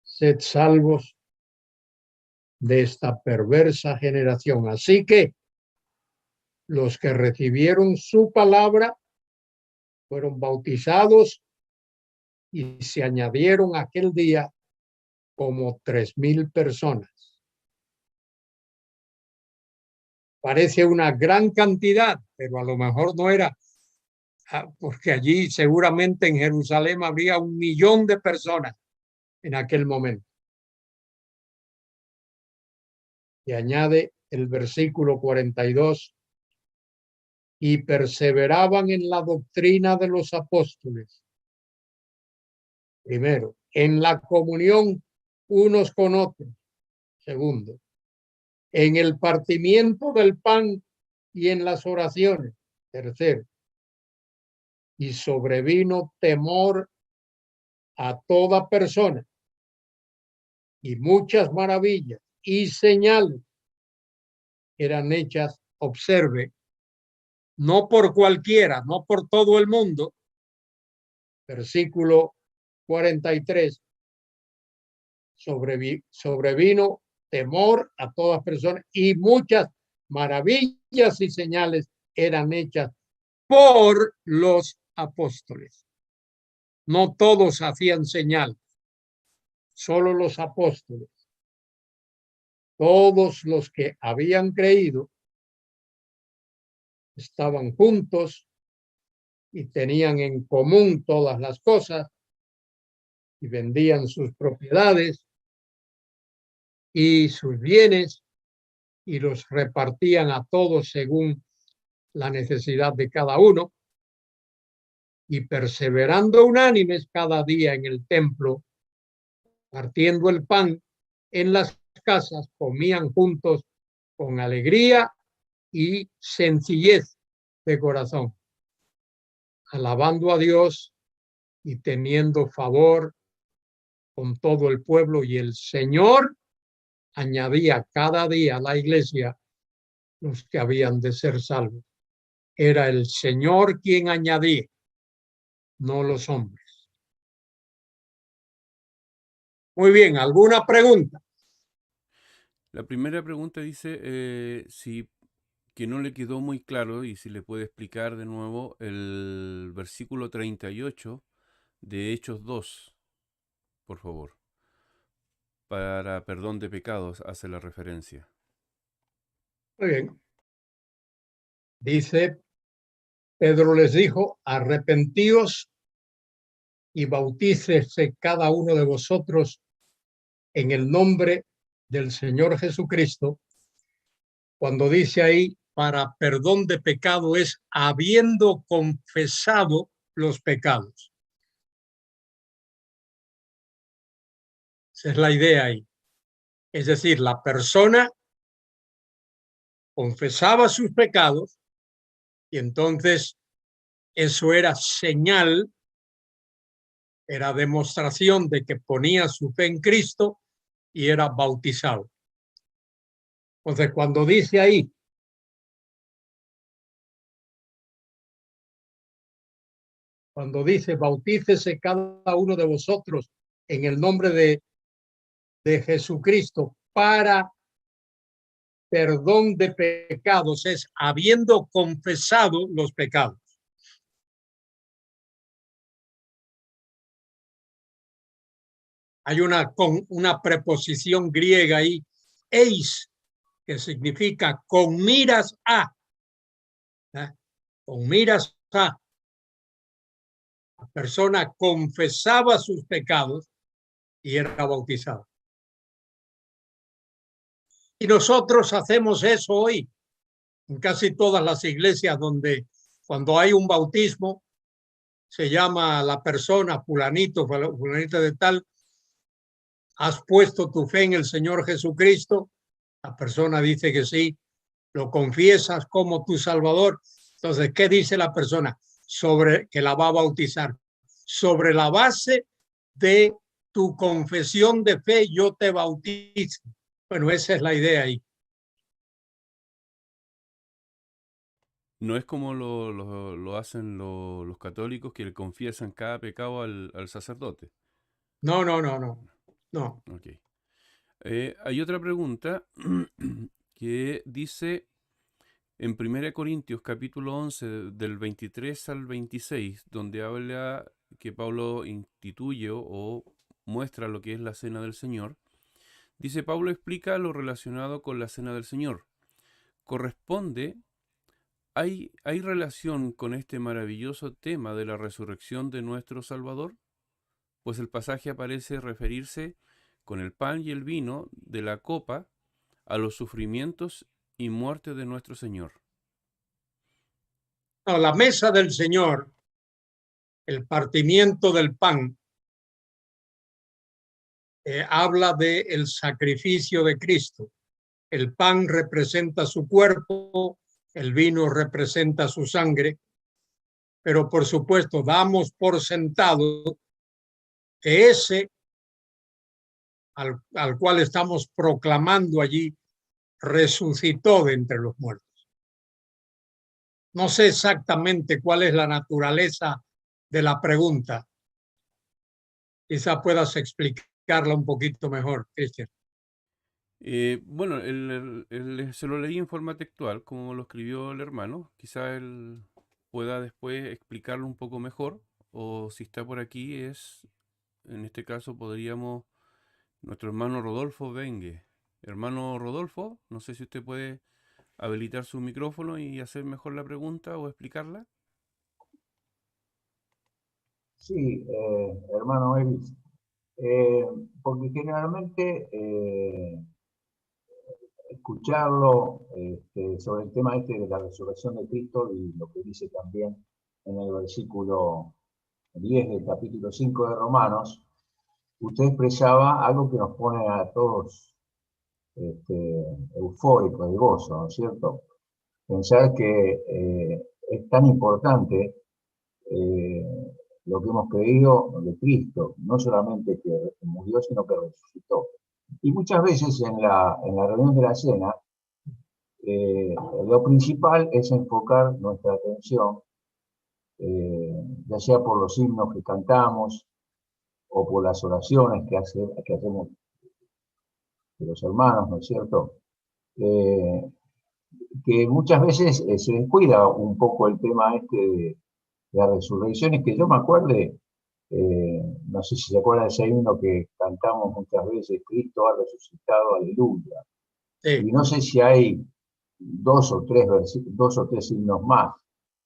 sed salvos de esta perversa generación. Así que los que recibieron su palabra fueron bautizados y se añadieron aquel día como 3,000 personas. Parece una gran cantidad, pero a lo mejor no era, porque allí seguramente en Jerusalén habría 1,000,000 de personas en aquel momento. Y añade el versículo 42, y perseveraban en la doctrina de los apóstoles. Primero, en la comunión unos con otros. Segundo, en el partimiento del pan y en las oraciones. Tercero, y sobrevino temor a toda persona, y muchas maravillas y señales eran hechas, observe, no por cualquiera, no por todo el mundo. Versículo 43, sobrevino temor a todas personas y muchas maravillas y señales eran hechas por los apóstoles. No todos hacían señal, solo los apóstoles. Todos los que habían creído estaban juntos y tenían en común todas las cosas y vendían sus propiedades y sus bienes y los repartían a todos según la necesidad de cada uno, y perseverando unánimes cada día en el templo, partiendo el pan en las casas, comían juntos con alegría y sencillez de corazón, alabando a Dios y teniendo favor con todo el pueblo, y el Señor añadía cada día a la iglesia los que habían de ser salvos. Era el Señor quien añadía, no los hombres. Muy bien, ¿alguna pregunta? La primera pregunta dice si que no le quedó muy claro y si le puede explicar de nuevo el versículo 38 de Hechos 2, por favor. Para perdón de pecados hace la referencia. Muy bien. Dice, Pedro les dijo, arrepentíos y bautícese cada uno de vosotros en el nombre del Señor Jesucristo. Cuando dice ahí, para perdón de pecado, es habiendo confesado los pecados. Esa es la idea ahí. Es decir, la persona confesaba sus pecados y entonces eso era señal, era demostración de que ponía su fe en Cristo y era bautizado. Entonces, cuando dice ahí, bautícese cada uno de vosotros en el nombre de Jesucristo para perdón de pecados, es habiendo confesado los pecados. Hay una preposición griega ahí, eis, que significa con miras a. Con miras a. La persona confesaba sus pecados y era bautizado. Y nosotros hacemos eso hoy en casi todas las iglesias, donde cuando hay un bautismo se llama a la persona fulanito, fulanita de tal, has puesto tu fe en el Señor Jesucristo, la persona dice que sí, lo confiesas como tu Salvador. Entonces, ¿qué dice la persona? Sobre que la va a bautizar. Sobre la base de tu confesión de fe, yo te bautizo. Bueno, esa es la idea ahí. No es como lo hacen los católicos, que le confiesan cada pecado al sacerdote. No. Ok. Hay otra pregunta que dice en 1 Corintios capítulo 11 del 23 al 26, donde habla que Pablo instituye o muestra lo que es la cena del Señor. Dice, Pablo explica lo relacionado con la cena del Señor. Corresponde, ¿hay relación con este maravilloso tema de la resurrección de nuestro Salvador? Pues el pasaje parece referirse con el pan y el vino de la copa a los sufrimientos y muerte de nuestro Señor. No, la mesa del Señor, el partimiento del pan, habla del sacrificio de Cristo. El pan representa su cuerpo, el vino representa su sangre, pero por supuesto damos por sentado que ese al cual estamos proclamando allí resucitó de entre los muertos. No sé exactamente cuál es la naturaleza de la pregunta. Quizá puedas explicarla un poquito mejor, Cristian. Bueno, se lo leí en forma textual, como lo escribió el hermano. Quizá él pueda después explicarlo un poco mejor, o si está por aquí en este caso podríamos, nuestro hermano Rodolfo Bengue. Hermano Rodolfo, no sé si usted puede habilitar su micrófono y hacer mejor la pregunta o explicarla. Sí, hermano Elvis, porque generalmente escucharlo sobre el tema de la resurrección de Cristo y lo que dice también en el versículo 10 del capítulo 5 de Romanos, usted expresaba algo que nos pone a todos eufóricos de gozo, ¿no es cierto? Pensar que es tan importante lo que hemos creído de Cristo, no solamente que murió, sino que resucitó. Y muchas veces en la reunión de la cena, lo principal es enfocar nuestra atención, ya sea por los himnos que cantamos o por las oraciones que hacemos de los hermanos, ¿no es cierto? Que muchas veces se descuida un poco el tema de la resurrección, y que yo me acuerde, no sé si se acuerdan de ese himno que cantamos muchas veces, Cristo ha resucitado, aleluya. Sí. Y no sé si hay dos o tres himnos más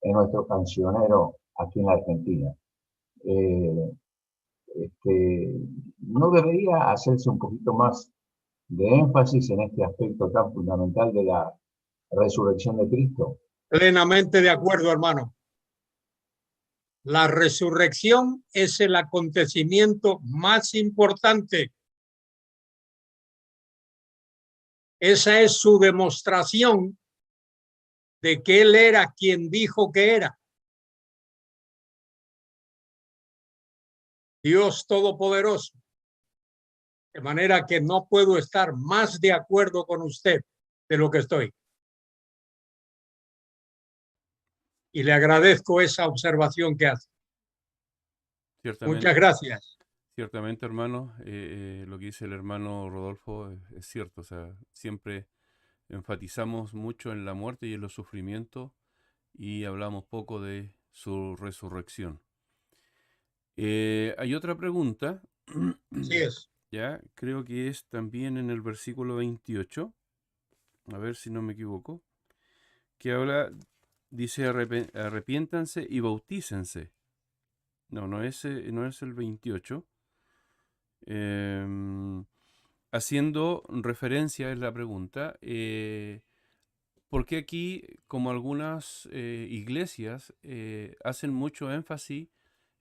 en nuestro cancionero aquí en la Argentina. ¿no debería hacerse un poquito más de énfasis en este aspecto tan fundamental de la resurrección de Cristo? Plenamente de acuerdo, hermano. La resurrección es el acontecimiento más importante. Esa es su demostración de que Él era quien dijo que era. Dios Todopoderoso. De manera que no puedo estar más de acuerdo con usted de lo que estoy. Y le agradezco esa observación que hace. Ciertamente, Muchas gracias. ciertamente, hermano, lo que dice el hermano Rodolfo es cierto. O sea, siempre enfatizamos mucho en la muerte y en los sufrimientos y hablamos poco de su resurrección. Hay otra pregunta, Así es. ya, creo que es también en el versículo 28, a ver si no me equivoco, que habla, dice arrepiéntanse y bautícense. No, no es el 28. Haciendo referencia, es la pregunta, ¿por qué aquí, como algunas iglesias, hacen mucho énfasis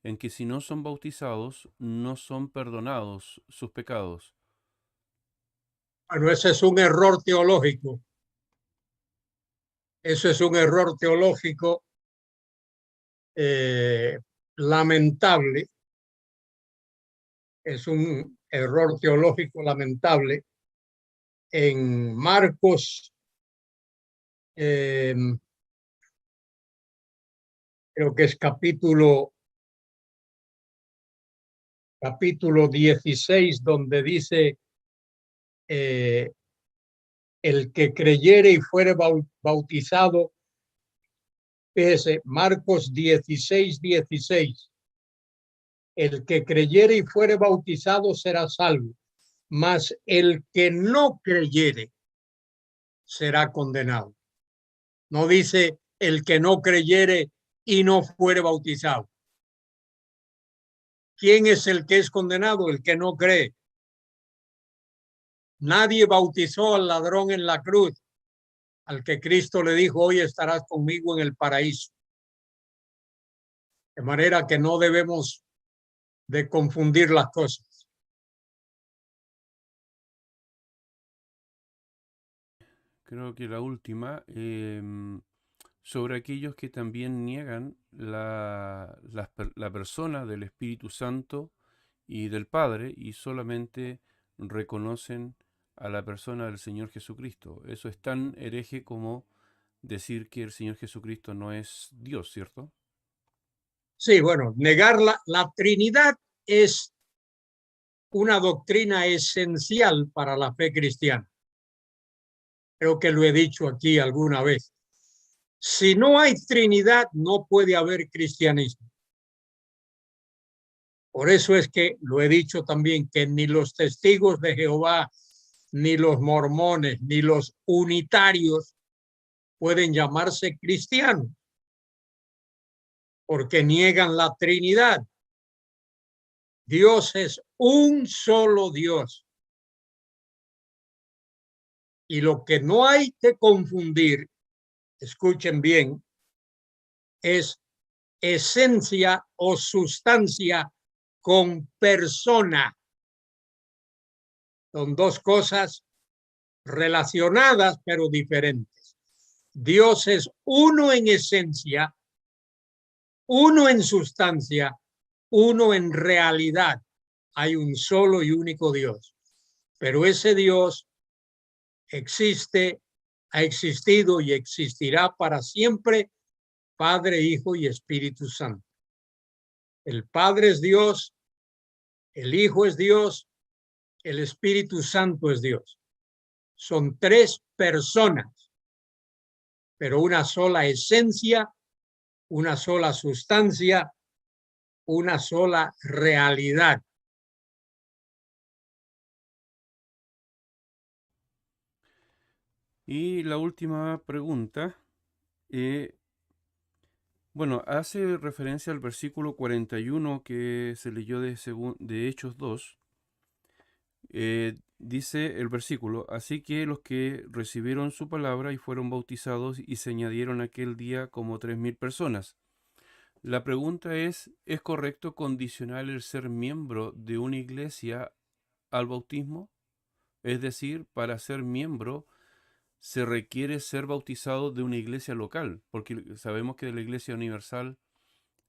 en que si no son bautizados, no son perdonados sus pecados? Bueno, ese es un error teológico. Eso es un error teológico lamentable. Es un error teológico lamentable. En Marcos, creo que es capítulo 16, donde dice, el que creyere y fuere bautizado, fíjese, Marcos 16, 16, el que creyere y fuere bautizado será salvo, mas el que no creyere será condenado. No dice el que no creyere y no fuere bautizado. ¿Quién es el que es condenado? El que no cree. Nadie bautizó al ladrón en la cruz, al que Cristo le dijo, hoy estarás conmigo en el paraíso. De manera que no debemos de confundir las cosas. Creo que la última, sobre aquellos que también niegan la persona del Espíritu Santo y del Padre y solamente reconocen a la persona del Señor Jesucristo. Eso es tan hereje como decir que el Señor Jesucristo no es Dios, ¿cierto? Sí, bueno, negar la Trinidad es una doctrina esencial para la fe cristiana. Creo que lo he dicho aquí alguna vez. Si no hay Trinidad, no puede haber cristianismo. Por eso es que lo he dicho también, que ni los testigos de Jehová, ni los mormones, ni los unitarios pueden llamarse cristianos, porque niegan la Trinidad. Dios es un solo Dios. Y lo que no hay que confundir, escuchen bien, es esencia o sustancia con persona. Son dos cosas relacionadas pero diferentes. Dios es uno en esencia, uno en sustancia, uno en realidad. Hay un solo y único Dios. Pero ese Dios existe, ha existido y existirá para siempre, Padre, Hijo y Espíritu Santo. El Padre es Dios, el Hijo es Dios, el Espíritu Santo es Dios. Son tres personas, pero una sola esencia, una sola sustancia, una sola realidad. Y la última pregunta, Bueno, hace referencia al versículo 41 que se leyó de Hechos 2. Dice el versículo: así que los que recibieron su palabra y fueron bautizados, y se añadieron aquel día como 3000 personas. La pregunta ¿es correcto condicionar el ser miembro de una iglesia al bautismo? Es decir, para ser miembro se requiere ser bautizado de una iglesia local, porque sabemos que de la iglesia universal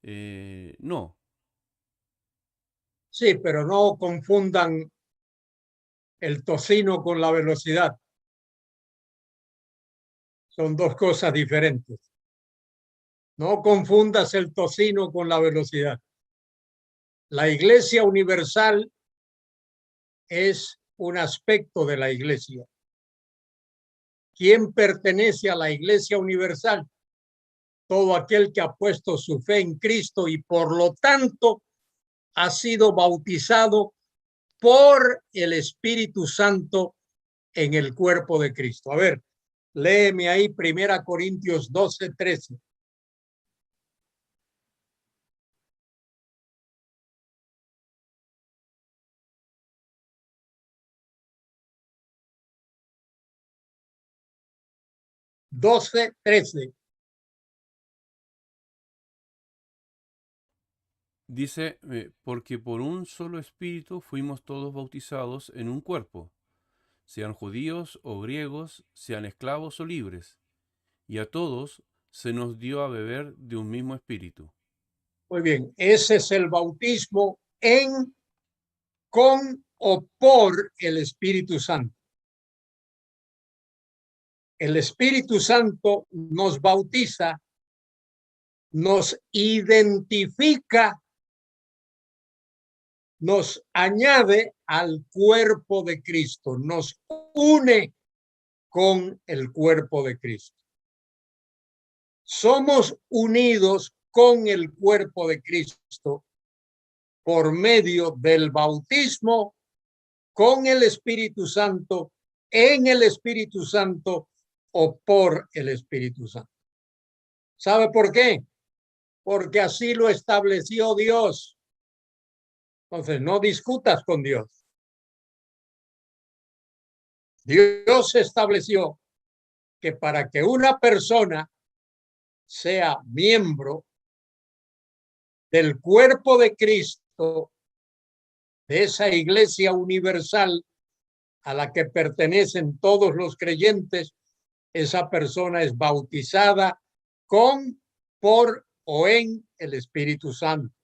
no. Sí, pero no confundan el tocino con la velocidad. Son dos cosas diferentes. No confundas el tocino con la velocidad. La iglesia universal es un aspecto de la iglesia. ¿Quién pertenece a la iglesia universal? Todo aquel que ha puesto su fe en Cristo y por lo tanto ha sido bautizado por el Espíritu Santo en el cuerpo de Cristo. A ver, léeme ahí 1 Corintios 12:13. Dice, porque por un solo espíritu fuimos todos bautizados en un cuerpo, sean judíos o griegos, sean esclavos o libres, y a todos se nos dio a beber de un mismo espíritu. Muy bien, ese es el bautismo en, con o por el Espíritu Santo. El Espíritu Santo nos bautiza, nos identifica, nos añade al cuerpo de Cristo, nos une con el cuerpo de Cristo. Somos unidos con el cuerpo de Cristo por medio del bautismo con el Espíritu Santo, en el Espíritu Santo o por el Espíritu Santo. ¿Sabe por qué? Porque así lo estableció Dios. Entonces, no discutas con Dios. Dios estableció que para que una persona sea miembro del cuerpo de Cristo, de esa iglesia universal a la que pertenecen todos los creyentes, esa persona es bautizada con, por o en el Espíritu Santo.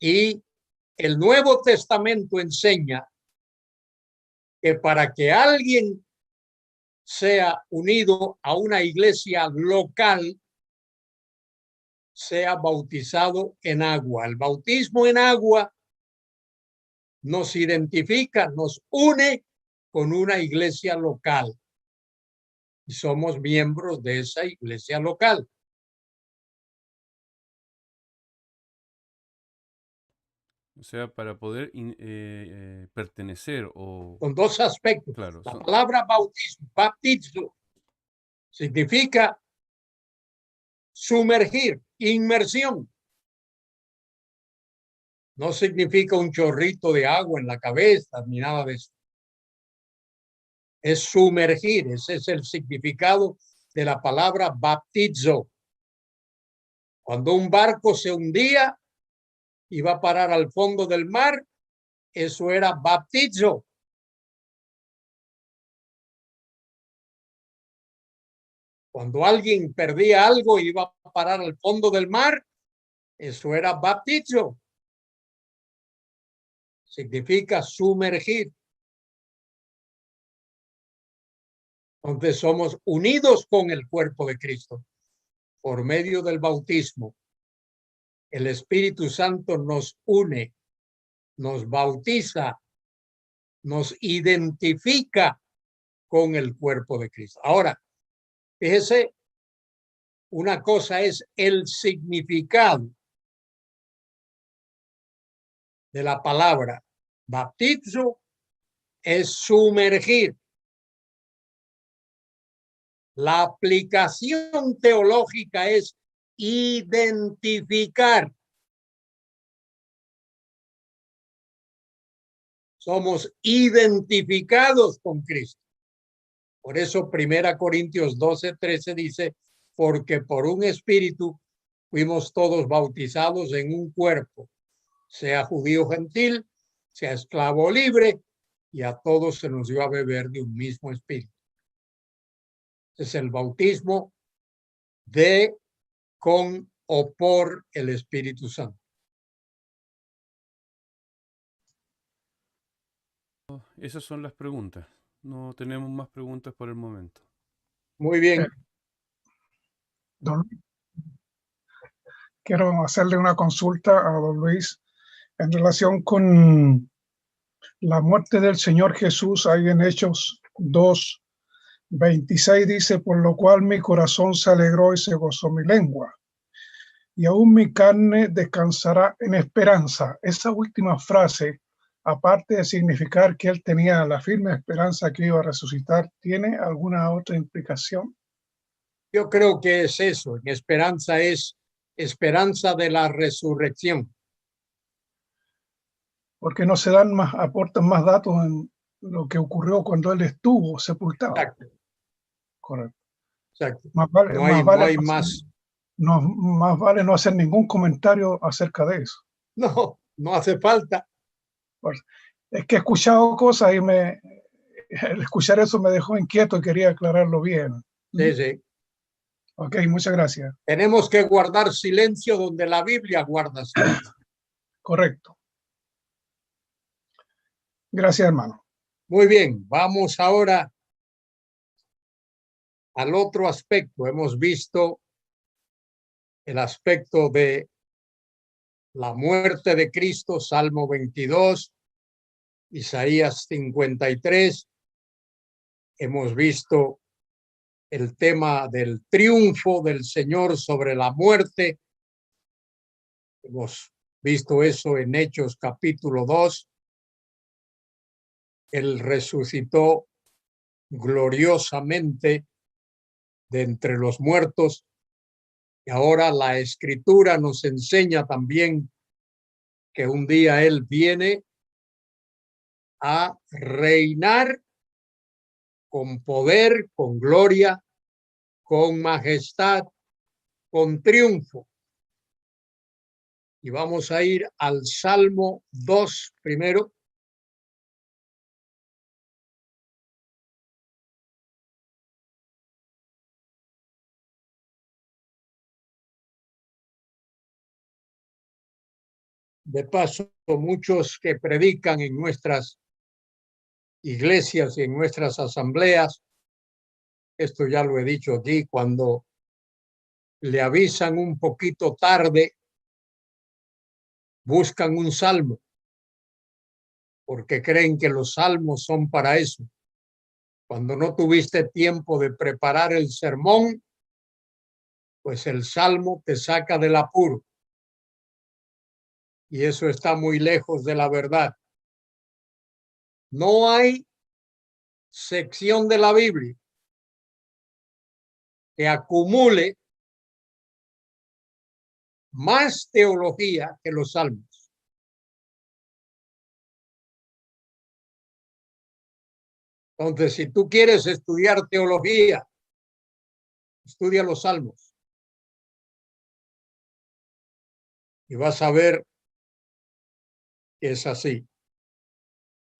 Y el Nuevo Testamento enseña que para que alguien sea unido a una iglesia local, sea bautizado en agua. El bautismo en agua nos identifica, nos une con una iglesia local. Y somos miembros de esa iglesia local. O sea, para poder pertenecer o... Con dos aspectos. Claro, La palabra bautismo, baptizo, significa sumergir, inmersión. No significa un chorrito de agua en la cabeza ni nada de eso. Es sumergir, ese es el significado de la palabra baptizo. Cuando un barco se hundía y va a parar al fondo del mar, eso era baptizo. Cuando alguien perdía algo y iba a parar al fondo del mar, eso era baptizo. Significa sumergir. Entonces somos unidos con el cuerpo de Cristo por medio del bautismo. El Espíritu Santo nos une, nos bautiza, nos identifica con el cuerpo de Cristo. Ahora, fíjese, una cosa es el significado de la palabra baptizo, es sumergir. La aplicación teológica es identificar. Somos identificados con Cristo. Por eso 1 Corintios 12:13 dice, porque por un espíritu fuimos todos bautizados en un cuerpo, sea judío o gentil, sea esclavo o libre, y a todos se nos dio a beber de un mismo espíritu. Es el bautismo de, con o por el Espíritu Santo. Esas son las preguntas. No tenemos más preguntas por el momento. Muy bien. Don, quiero hacerle una consulta a don Luis en relación con la muerte del Señor Jesús. Ahí en Hechos 2:26 dice, por lo cual mi corazón se alegró y se gozó mi lengua, y aún mi carne descansará en esperanza. Esa última frase, aparte de significar que él tenía la firme esperanza que iba a resucitar, ¿tiene alguna otra implicación? Yo creo que es eso. En esperanza es esperanza de la resurrección. Porque no se dan más, aportan más datos en lo que ocurrió cuando él estuvo sepultado. Exacto. Correcto. Exacto. Más vale, No hay más. Más vale no hacer ningún comentario acerca de eso. No hace falta. Pues, es que he escuchado cosas y el escuchar eso me dejó inquieto y quería aclararlo bien. Sí, sí. Ok, muchas gracias. Tenemos que guardar silencio donde la Biblia guarda silencio. Correcto. Gracias, hermano. Muy bien, vamos ahora al otro aspecto. Hemos visto el aspecto de la muerte de Cristo, Salmo 22, Isaías 53. Hemos visto el tema del triunfo del Señor sobre la muerte. Hemos visto eso en Hechos capítulo 2. Él resucitó gloriosamente de entre los muertos. Y ahora la Escritura nos enseña también que un día Él viene a reinar con poder, con gloria, con majestad, con triunfo. Y vamos a ir al Salmo 2 primero. De paso, muchos que predican en nuestras iglesias y en nuestras asambleas, esto ya lo he dicho aquí, cuando le avisan un poquito tarde, buscan un salmo, porque creen que los salmos son para eso. Cuando no tuviste tiempo de preparar el sermón, pues el salmo te saca del apuro. Y eso está muy lejos de la verdad. No hay sección de la Biblia que acumule más teología que los salmos. Entonces, si tú quieres estudiar teología, estudia los salmos. Y vas a ver que es así.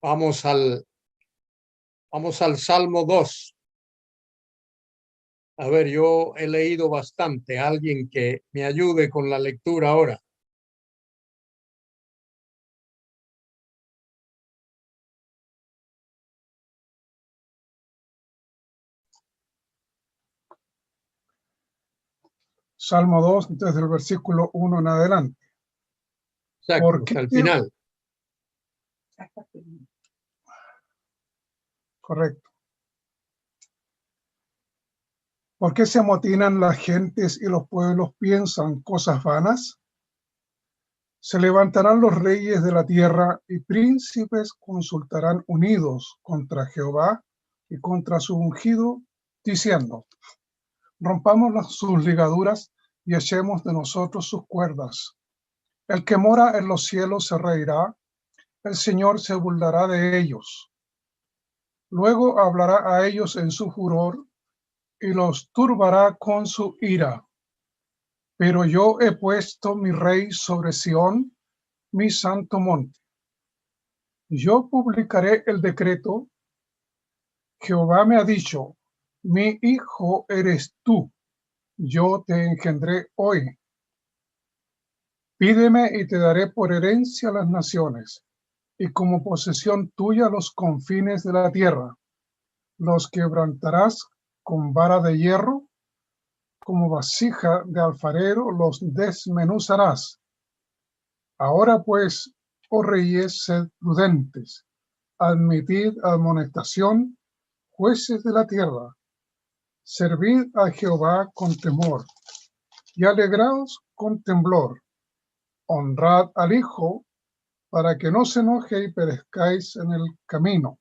Vamos al Salmo 2. A ver, yo he leído bastante. Alguien que me ayude con la lectura ahora. Salmo 2, desde el versículo 1 en adelante. Exacto, hasta el final. Correcto. ¿Por qué se amotinan las gentes y los pueblos piensan cosas vanas? Se levantarán los reyes de la tierra y príncipes consultarán unidos contra Jehová y contra su ungido, diciendo, rompamos sus ligaduras y echemos de nosotros sus cuerdas. El que mora en los cielos se reirá, el Señor se burlará de ellos. Luego hablará a ellos en su furor y los turbará con su ira. Pero yo he puesto mi rey sobre Sión, mi santo monte. Yo publicaré el decreto. Jehová me ha dicho, mi hijo eres tú, yo te engendré hoy. Pídeme y te daré por herencia las naciones, y como posesión tuya los confines de la tierra. Los quebrantarás con vara de hierro, como vasija de alfarero los desmenuzarás. Ahora pues, oh reyes, sed prudentes, admitid amonestación, jueces de la tierra, servid a Jehová con temor, y alegraos con temblor, honrad al Hijo, para que no se enoje y perezcáis en el camino,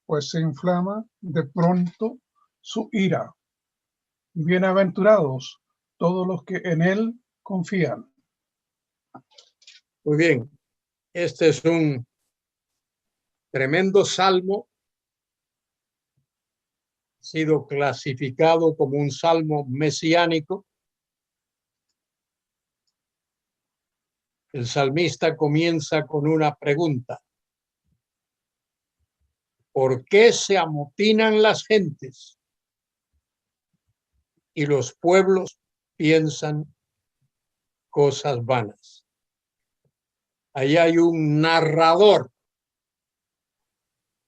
pues se inflama de pronto su ira. Bienaventurados todos los que en él confían. Muy bien, este es un tremendo salmo, sido clasificado como un salmo mesiánico. El salmista comienza con una pregunta: ¿por qué se amotinan las gentes y los pueblos piensan cosas vanas? Ahí hay un narrador.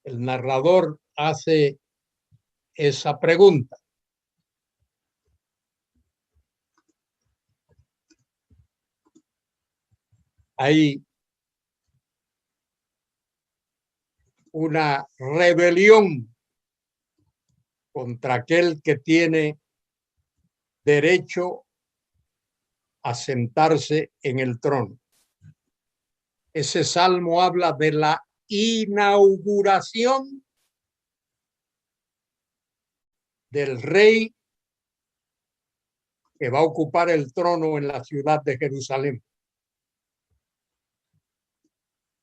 El narrador hace esa pregunta. Hay una rebelión contra aquel que tiene derecho a sentarse en el trono. Ese salmo habla de la inauguración del rey que va a ocupar el trono en la ciudad de Jerusalén.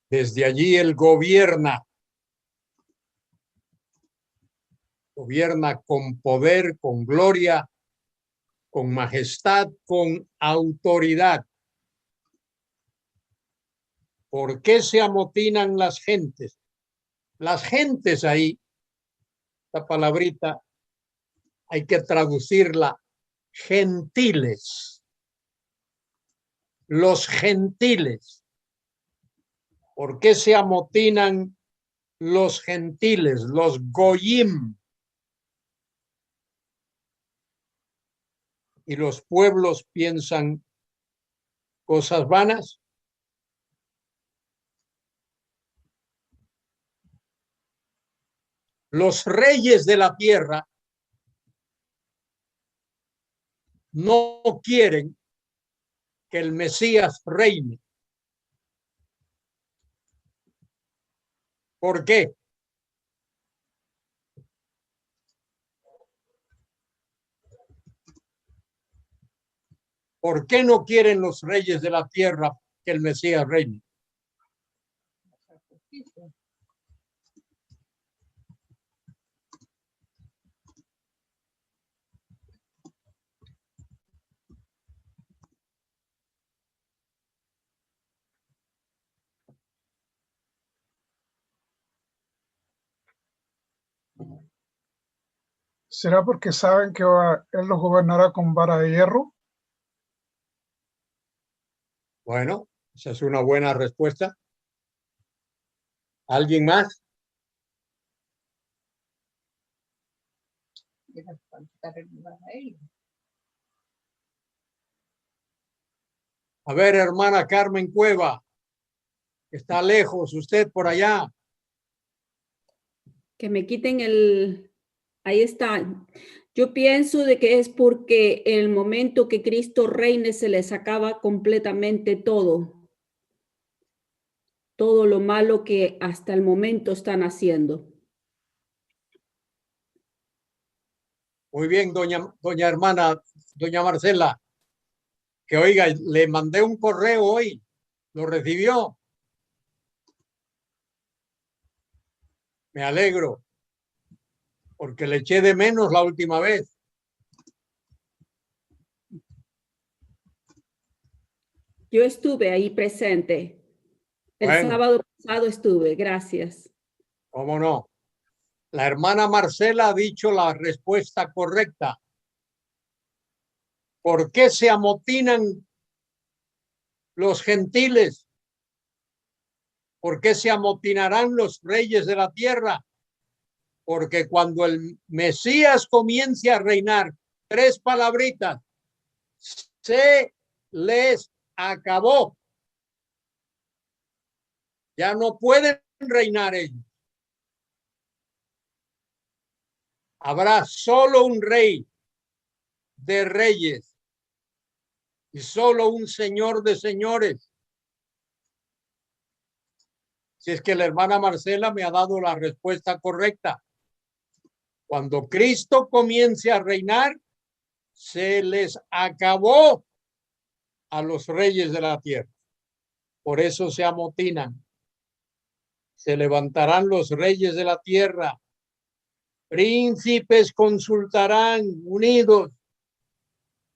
Desde allí él gobierna con poder, con gloria, con majestad, con autoridad. ¿Por qué se amotinan las gentes? Las gentes ahí, esta palabrita, hay que traducirla gentiles. Los gentiles. ¿Por qué se amotinan los gentiles, los goyim? Y los pueblos piensan cosas vanas. Los reyes de la tierra no quieren que el Mesías reine. ¿Por qué? ¿Por qué no quieren los reyes de la tierra que el Mesías reine? ¿Será porque saben que él los gobernará con vara de hierro? Bueno, esa es una buena respuesta. ¿Alguien más? A ver, hermana Carmen Cueva, está lejos usted por allá. Que me quiten el... Ahí está. Yo pienso de que es porque el momento que Cristo reine se les acaba completamente todo. Todo lo malo que hasta el momento están haciendo. Muy bien, doña hermana, doña Marcela. Que oiga, le mandé un correo hoy, ¿lo recibió? Me alegro, porque le eché de menos la última vez. Yo estuve ahí presente. El Bueno, sábado pasado estuve, gracias. ¿cómo no? La hermana Marcela ha dicho la respuesta correcta. ¿Por qué se amotinan los gentiles? ¿Por qué se amotinarán los reyes de la tierra? Porque cuando el Mesías comience a reinar, 3 palabritas, se les acabó. Ya no pueden reinar ellos. Habrá solo un rey de reyes y solo un señor de señores. Si es que la hermana Marcela me ha dado la respuesta correcta. Cuando Cristo comience a reinar, se les acabó a los reyes de la tierra. Por eso se amotinan. Se levantarán los reyes de la tierra. Príncipes consultarán unidos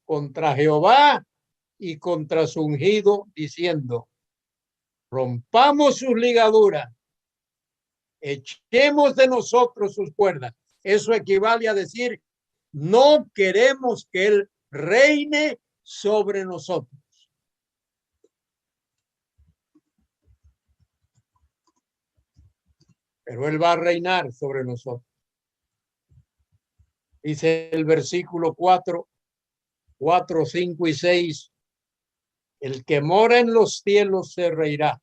contra Jehová y contra su ungido, diciendo: rompamos sus ligaduras, echemos de nosotros sus cuerdas. Eso equivale a decir: no queremos que él reine sobre nosotros. Pero él va a reinar sobre nosotros. Dice el versículo 4, 5 y 6. El que mora en los cielos se reirá.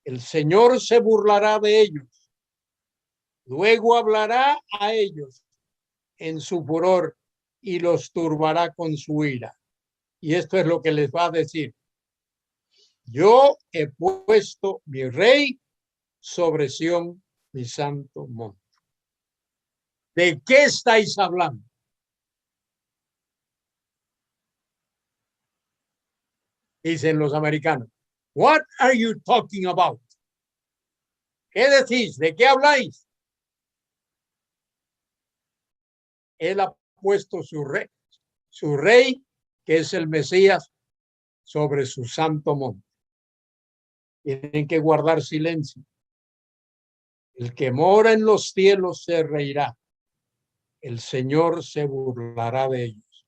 El Señor se burlará de ellos. Luego hablará a ellos en su furor y los turbará con su ira. Y esto es lo que les va a decir: yo he puesto mi rey sobre Sión, mi santo monte. ¿De qué estáis hablando? Dicen los americanos. What are you talking about? ¿Qué decís? ¿De qué habláis? Él ha puesto su rey, que es el Mesías, sobre su santo monte. Tienen que guardar silencio. El que mora en los cielos se reirá. El Señor se burlará de ellos.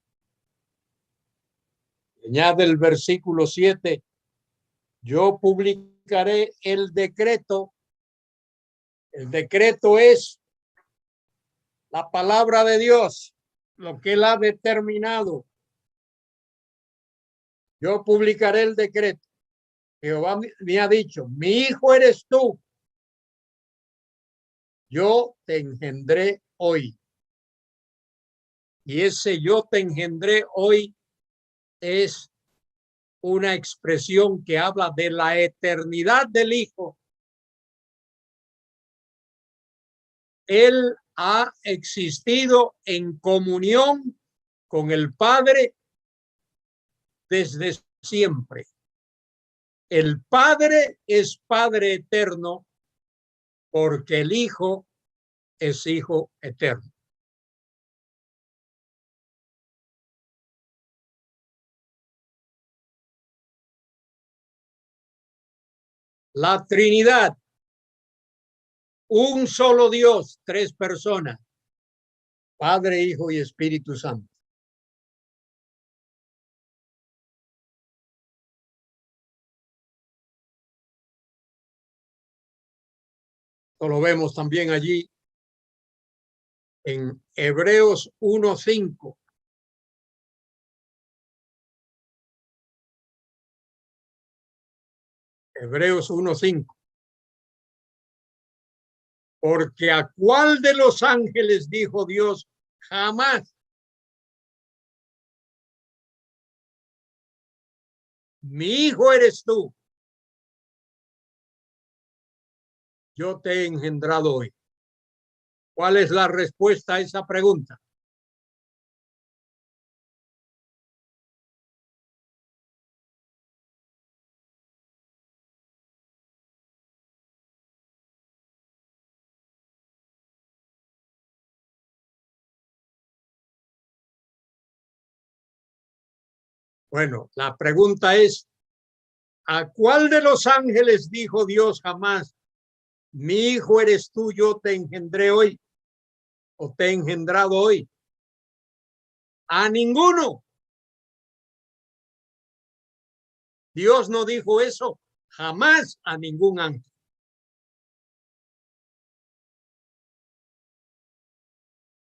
Añade el versículo 7. Yo publicaré el decreto. El decreto es la palabra de Dios, lo que él ha determinado. Yo publicaré el decreto. Jehová me ha dicho: mi hijo eres tú. Yo te engendré hoy. Y ese yo te engendré hoy es una expresión que habla de la eternidad del Hijo. Él ha existido en comunión con el Padre desde siempre. El Padre es Padre eterno porque el Hijo es Hijo eterno. La Trinidad, un solo Dios, 3 personas, Padre, Hijo y Espíritu Santo. Esto lo vemos también allí en Hebreos 1:5. Hebreos 1:5. Porque a cuál de los ángeles dijo Dios jamás: mi hijo eres tú, yo te he engendrado hoy. ¿Cuál es la respuesta a esa pregunta? Bueno, la pregunta es, ¿a cuál de los ángeles dijo Dios jamás, mi hijo eres tú, yo te engendré hoy o te he engendrado hoy? A ninguno. Dios no dijo eso jamás a ningún ángel.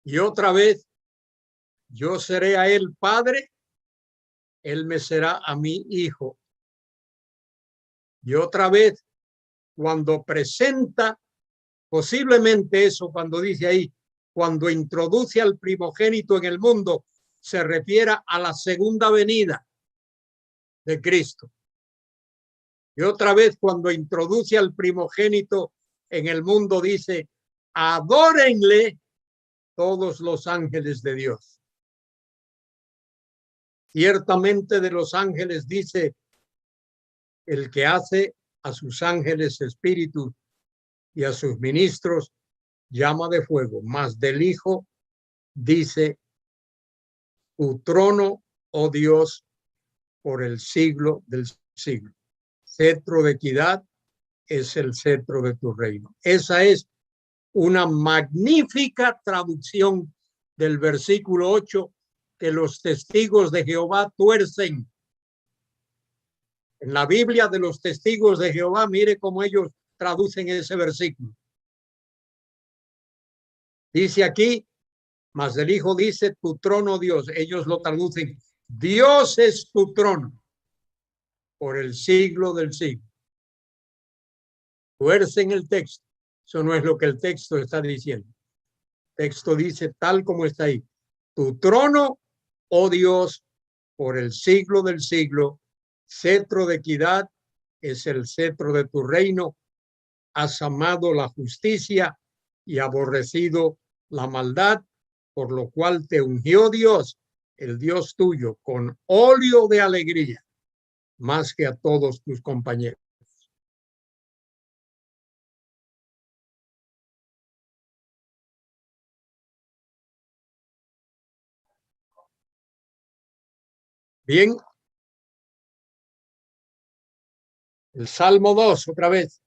Y otra vez, yo seré a él padre, él me será a mí hijo. Y otra vez, cuando presenta, posiblemente eso, cuando dice ahí, cuando introduce al primogénito en el mundo, se refiere a la segunda venida de Cristo. Y otra vez, cuando introduce al primogénito en el mundo, dice, adórenle todos los ángeles de Dios. Ciertamente de los ángeles dice, el que hace a sus ángeles espíritus y a sus ministros llama de fuego, mas del Hijo dice, tu trono, oh Dios, por el siglo del siglo. Cetro de equidad es el cetro de tu reino. Esa es una magnífica traducción del versículo 8 que los testigos de Jehová tuercen. En la Biblia de los testigos de Jehová, mire cómo ellos traducen ese versículo. Dice aquí, mas del Hijo dice, tu trono, Dios. Ellos lo traducen, Dios es tu trono por el siglo del siglo. Tuercen el texto. Eso no es lo que el texto está diciendo. El texto dice tal como está ahí. Tu trono, oh Dios, por el siglo del siglo, cetro de equidad es el cetro de tu reino. Has amado la justicia y aborrecido la maldad, por lo cual te ungió Dios, el Dios tuyo, con óleo de alegría, más que a todos tus compañeros. Bien. El Salmo 2, otra vez.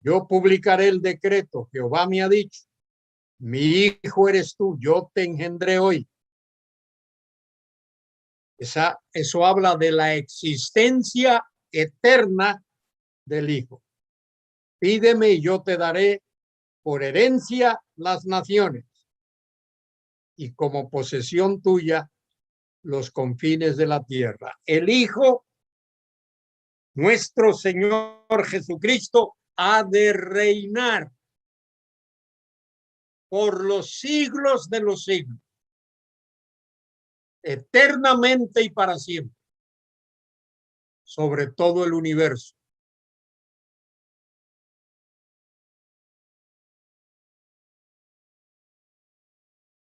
Yo publicaré el decreto, Jehová me ha dicho, mi hijo eres tú, yo te engendré hoy. Eso habla de la existencia eterna del Hijo. Pídeme y yo te daré por herencia las naciones y como posesión tuya los confines de la tierra. El Hijo, nuestro Señor Jesucristo, ha de reinar por los siglos de los siglos, eternamente y para siempre, sobre todo el universo.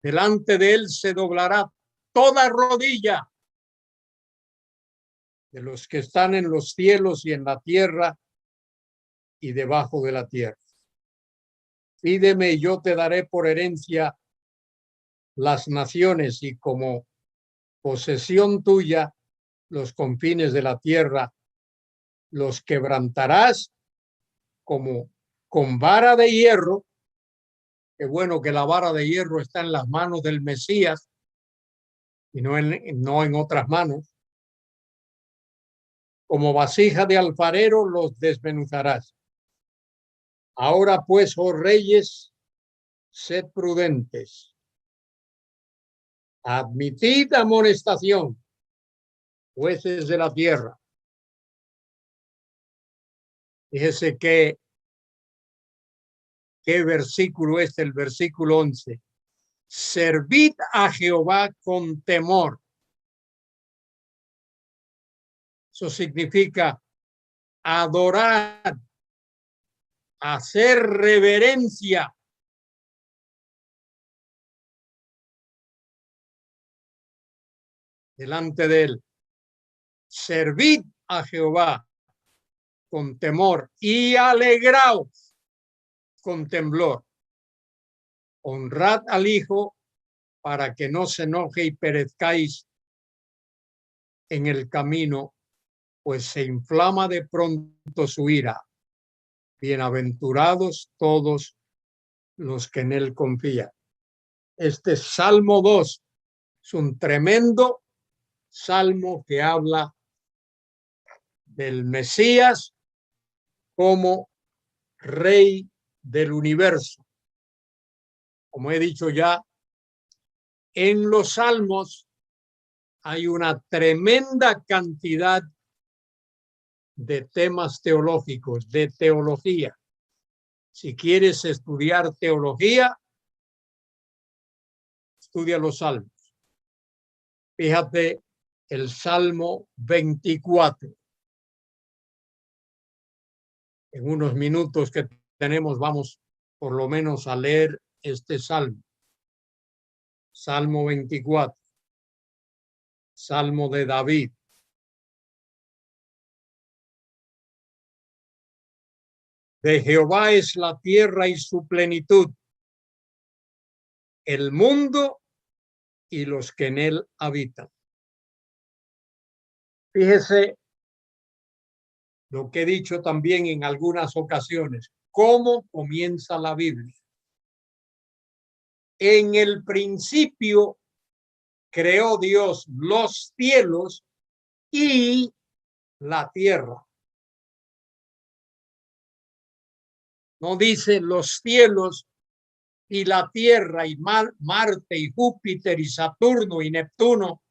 Delante de él se doblará toda rodilla de los que están en los cielos y en la tierra y debajo de la tierra. Pídeme y yo te daré por herencia las naciones y como posesión tuya los confines de la tierra. Los quebrantarás como con vara de hierro. Qué bueno que la vara de hierro está en las manos del Mesías y no en otras manos. Como vasija de alfarero los desmenuzarás. Ahora pues, oh reyes, sed prudentes. Admitid amonestación, jueces de la tierra. Fíjese qué versículo es el versículo 11. Servid a Jehová con temor. Eso significa adorar, hacer reverencia. Delante de él. Servid a Jehová con temor y alegraos con temblor. Honrad al Hijo para que no se enoje y perezcáis en el camino, pues se inflama de pronto su ira. Bienaventurados todos los que en él confían. Este Salmo 2 es un tremendo salmo que habla del Mesías como Rey del universo. Como he dicho ya, en los salmos hay una tremenda cantidad de temas teológicos, de teología. Si quieres estudiar teología, estudia los salmos. Fíjate el Salmo 24. En unos minutos que tenemos vamos por lo menos a leer este salmo. Salmo 24. Salmo de David. De Jehová es la tierra y su plenitud, el mundo y los que en él habitan. Fíjese lo que he dicho también en algunas ocasiones, cómo comienza la Biblia. En el principio creó Dios los cielos y la tierra. No dice los cielos y la tierra y Marte y Júpiter y Saturno y Neptuno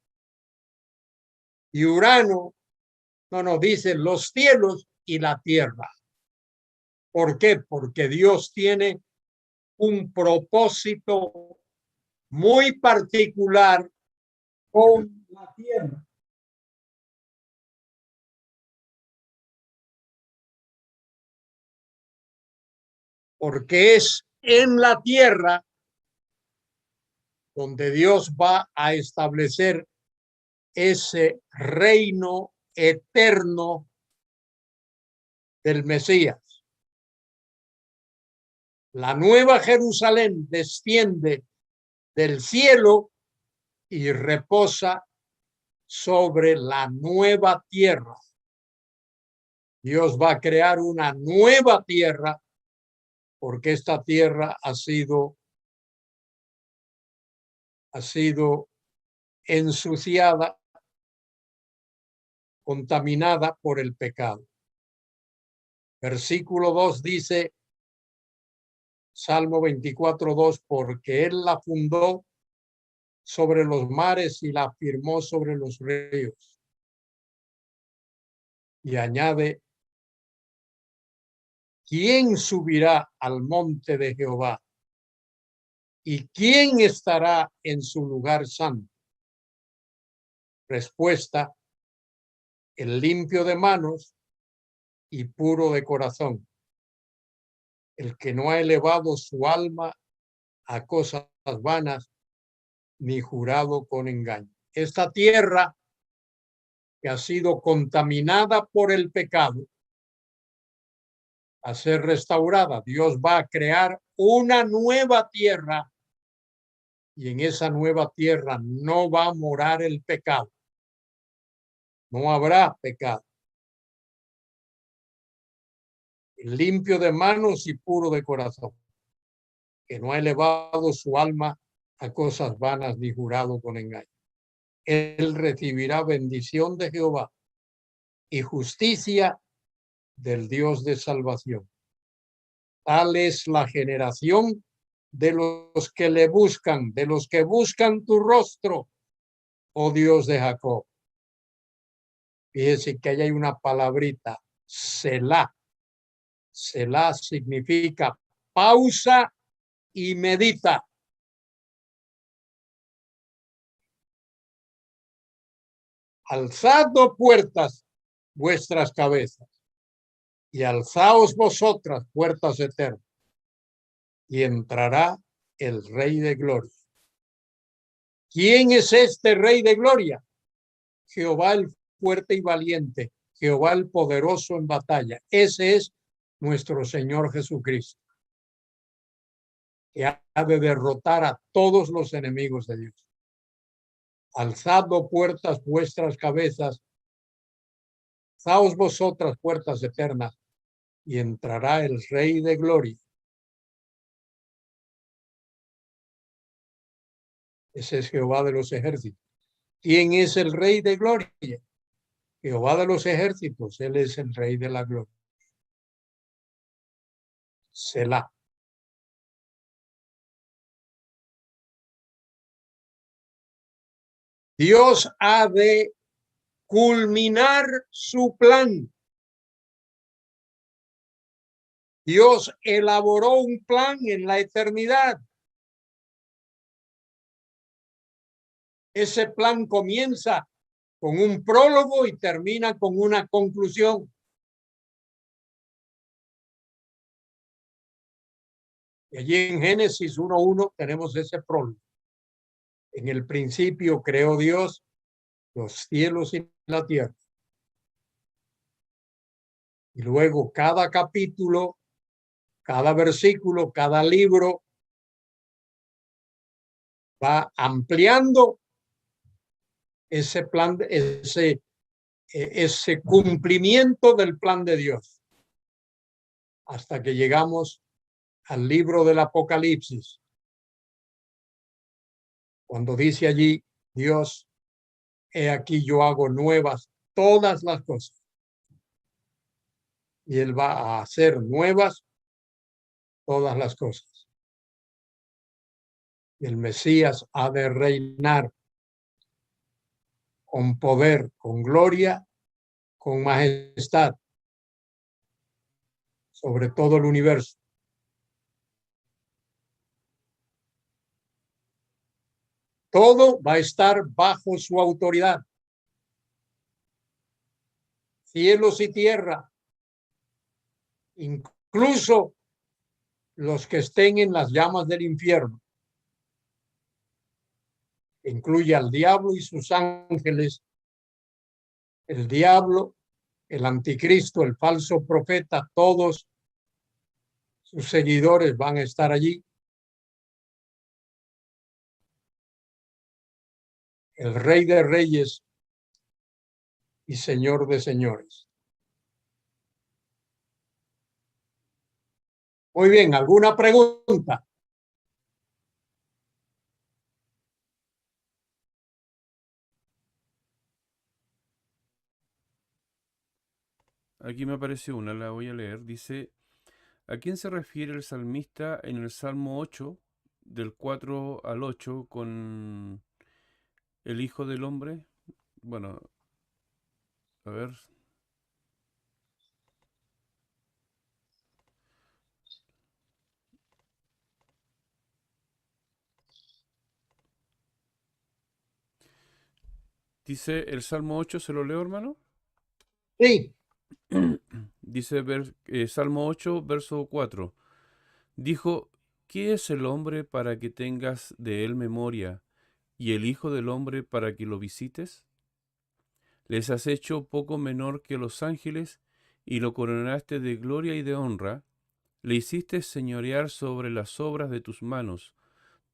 y Urano. No nos dice los cielos y la tierra. ¿Por qué? Porque Dios tiene un propósito muy particular con la tierra. Porque es en la tierra donde Dios va a establecer ese reino eterno del Mesías. La nueva Jerusalén desciende del cielo y reposa sobre la nueva tierra. Dios va a crear una nueva tierra porque esta tierra ha sido ensuciada, contaminada por el pecado. Versículo 2 dice, Salmo 24:2, porque él la fundó sobre los mares y la firmó sobre los ríos. Y añade, ¿quién subirá al monte de Jehová? ¿Y quién estará en su lugar santo? Respuesta, el limpio de manos y puro de corazón, el que no ha elevado su alma a cosas vanas ni jurado con engaño. Esta tierra que ha sido contaminada por el pecado a ser restaurada. Dios va a crear una nueva tierra y en esa nueva tierra no va a morar el pecado. No habrá pecado. Limpio de manos y puro de corazón, que no ha elevado su alma a cosas vanas ni jurado con engaño. Él recibirá bendición de Jehová y justicia del Dios de salvación. Tal es la generación de los que le buscan, de los que buscan tu rostro, oh Dios de Jacob. Fíjese que ahí hay una palabrita, Selah. Selah significa pausa y medita. Alzad puertas vuestras cabezas y alzaos vosotras puertas eternas y entrará el Rey de Gloria. ¿Quién es este Rey de Gloria? Jehová el fuerte y valiente, Jehová el poderoso en batalla. Ese es nuestro Señor Jesucristo, que ha de derrotar a todos los enemigos de Dios. Alzad puertas vuestras cabezas, alzaos vosotras puertas eternas, y entrará el Rey de Gloria. Ese es Jehová de los ejércitos. ¿Quién es el Rey de Gloria? Jehová de los ejércitos. Él es el Rey de la Gloria. Selah. Dios ha de culminar su plan. Dios elaboró un plan en la eternidad. Ese plan comienza con un prólogo y termina con una conclusión. Y allí en Génesis 1:1 tenemos ese prólogo. En el principio creó Dios los cielos y la tierra. Y luego cada capítulo, cada versículo, cada libro va ampliando ese plan, ese cumplimiento del plan de Dios, hasta que llegamos al libro del Apocalipsis, cuando dice allí Dios, he aquí yo hago nuevas todas las cosas. Y Él va a hacer nuevas todas las cosas. Y el Mesías ha de reinar con poder, con gloria, con majestad sobre todo el universo. Todo va a estar bajo su autoridad. Cielos y tierra, incluso los que estén en las llamas del infierno. Incluye al diablo y sus ángeles. El diablo, el anticristo, el falso profeta, todos sus seguidores van a estar allí. El Rey de Reyes y Señor de Señores. Muy bien, ¿alguna pregunta? Aquí me apareció una, la voy a leer. Dice, ¿a quién se refiere el salmista en el Salmo 8, del 4 al 8, con el Hijo del Hombre? Bueno, a ver. Dice el Salmo 8, ¿se lo leo, hermano? Sí. Dice Salmo 8, verso 4. Dijo, ¿qué es el hombre para que tengas de él memoria, y el Hijo del Hombre para que lo visites? Les has hecho poco menor que los ángeles, y lo coronaste de gloria y de honra. Le hiciste señorear sobre las obras de tus manos.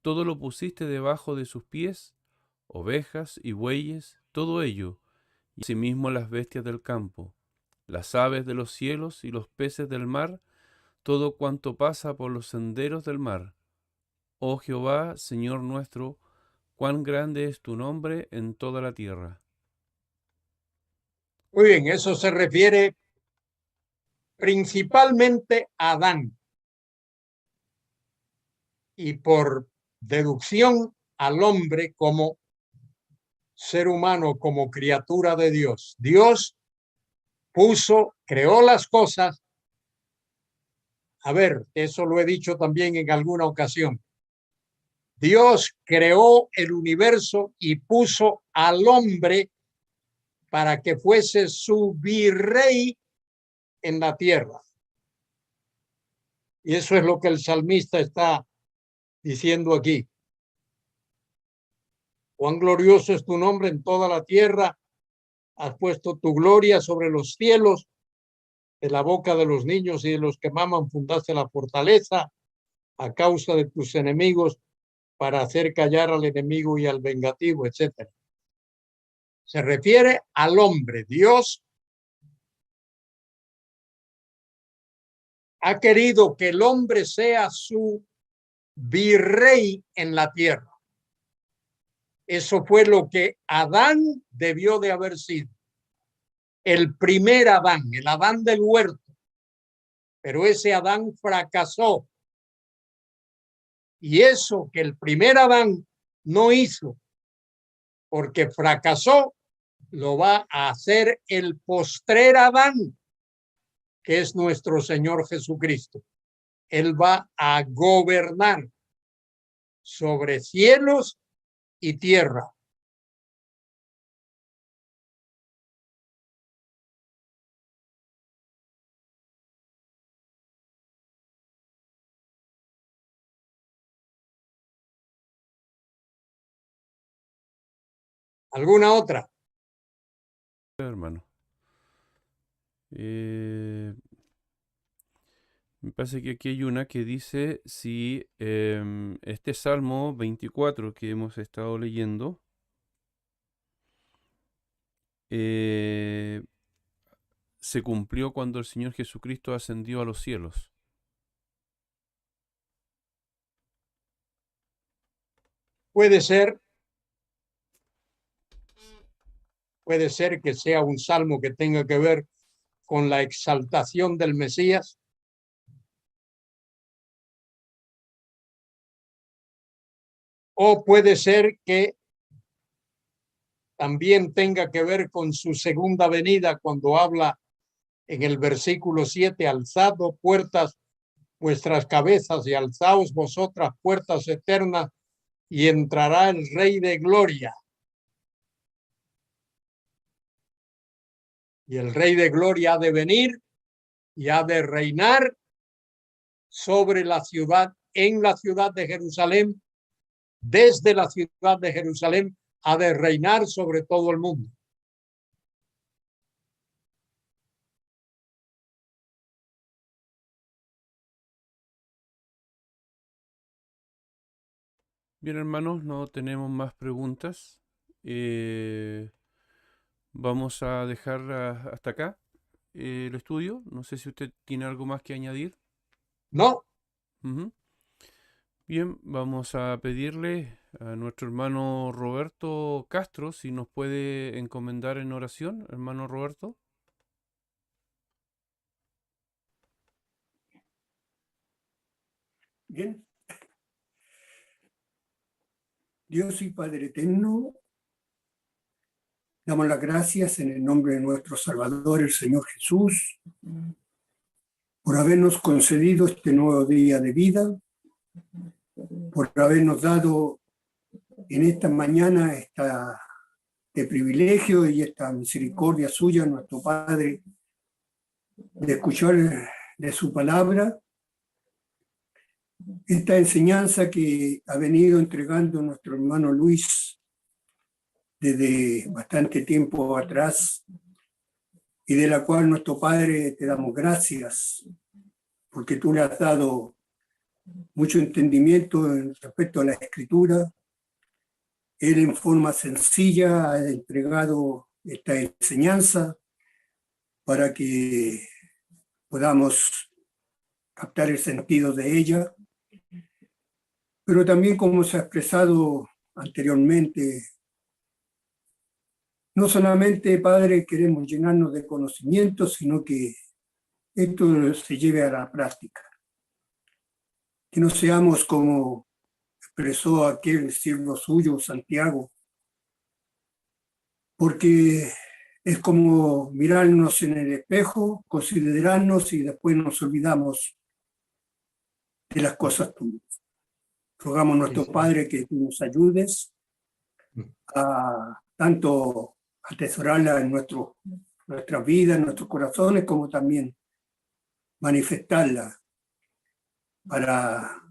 Todo lo pusiste debajo de sus pies, ovejas y bueyes, todo ello, y asimismo las bestias del campo, las aves de los cielos y los peces del mar, todo cuanto pasa por los senderos del mar. Oh Jehová, Señor nuestro, cuán grande es tu nombre en toda la tierra. Muy bien, eso se refiere principalmente a Adán y por deducción al hombre como ser humano, como criatura de Dios. Dios creó las cosas. A ver, eso lo he dicho también en alguna ocasión. Dios creó el universo y puso al hombre para que fuese su virrey en la tierra. Y eso es lo que el salmista está diciendo aquí. Cuán glorioso es tu nombre en toda la tierra. Has puesto tu gloria sobre los cielos. De la boca de los niños y de los que maman fundaste la fortaleza a causa de tus enemigos para hacer callar al enemigo y al vengativo, etcétera. Se refiere al hombre. Dios ha querido que el hombre sea su virrey en la tierra. Eso fue lo que Adán debió de haber sido. El primer Adán, el Adán del huerto. Pero ese Adán fracasó. Y eso que el primer Adán no hizo, porque fracasó, lo va a hacer el postrer Adán, que es nuestro Señor Jesucristo. Él va a gobernar sobre cielos y tierra. ¿Alguna otra? Hermano. Me parece que aquí hay una que dice si este Salmo 24 que hemos estado leyendo se cumplió cuando el Señor Jesucristo ascendió a los cielos. Puede ser que sea un salmo que tenga que ver con la exaltación del Mesías. O puede ser que también tenga que ver con su segunda venida, cuando habla en el versículo 7, alzad puertas vuestras cabezas y alzaos vosotras puertas eternas y entrará el Rey de Gloria. Y el Rey de Gloria ha de venir y ha de reinar sobre la ciudad, en la ciudad de Jerusalén, desde la ciudad de Jerusalén, ha de reinar sobre todo el mundo. Bien, hermanos, no tenemos más preguntas. Vamos a dejar hasta acá el estudio. No sé si usted tiene algo más que añadir. No. Bien, vamos a pedirle a nuestro hermano Roberto Castro si nos puede encomendar en oración, hermano Roberto. Bien. Dios y Padre eterno, damos las gracias en el nombre de nuestro Salvador, el Señor Jesús, por habernos concedido este nuevo día de vida, por habernos dado en esta mañana este privilegio y esta misericordia suya, nuestro Padre, de escuchar de su palabra, esta enseñanza que ha venido entregando nuestro hermano Luis desde bastante tiempo atrás, y de la cual nuestro Padre te damos gracias, porque tú le has dado mucho entendimiento respecto a la Escritura. Él en forma sencilla ha entregado esta enseñanza para que podamos captar el sentido de ella, pero también, como se ha expresado anteriormente, no solamente, Padre, queremos llenarnos de conocimiento, sino que esto se lleve a la práctica. Que no seamos como expresó aquel siervo suyo, Santiago, porque es como mirarnos en el espejo, considerarnos y después nos olvidamos de las cosas tuyas. Rogamos a nuestro Padre que tú nos ayudes a tanto atesorarla en nuestras vidas, en nuestros corazones, como también manifestarla para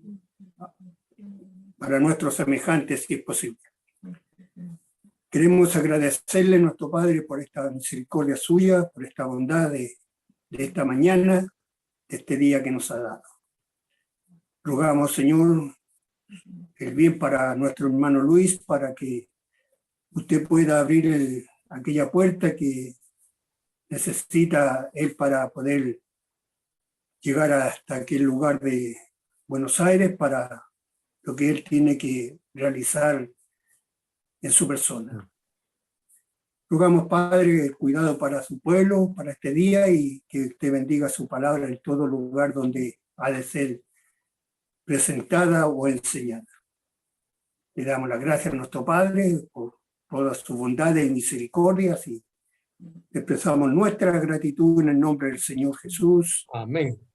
nuestros semejantes, si es posible. Queremos agradecerle a nuestro Padre por esta misericordia suya, por esta bondad de esta mañana, de este día que nos ha dado. Rogamos, Señor, el bien para nuestro hermano Luis, para que usted pueda abrir aquella puerta que necesita él para poder llegar hasta aquel lugar de Buenos Aires para lo que él tiene que realizar en su persona. Rogamos, Padre, el cuidado para su pueblo, para este día, y que usted bendiga su palabra en todo lugar donde ha de ser presentada o enseñada. Le damos las gracias a nuestro Padre por todas sus bondades y misericordias y expresamos nuestra gratitud en el nombre del Señor Jesús. Amén.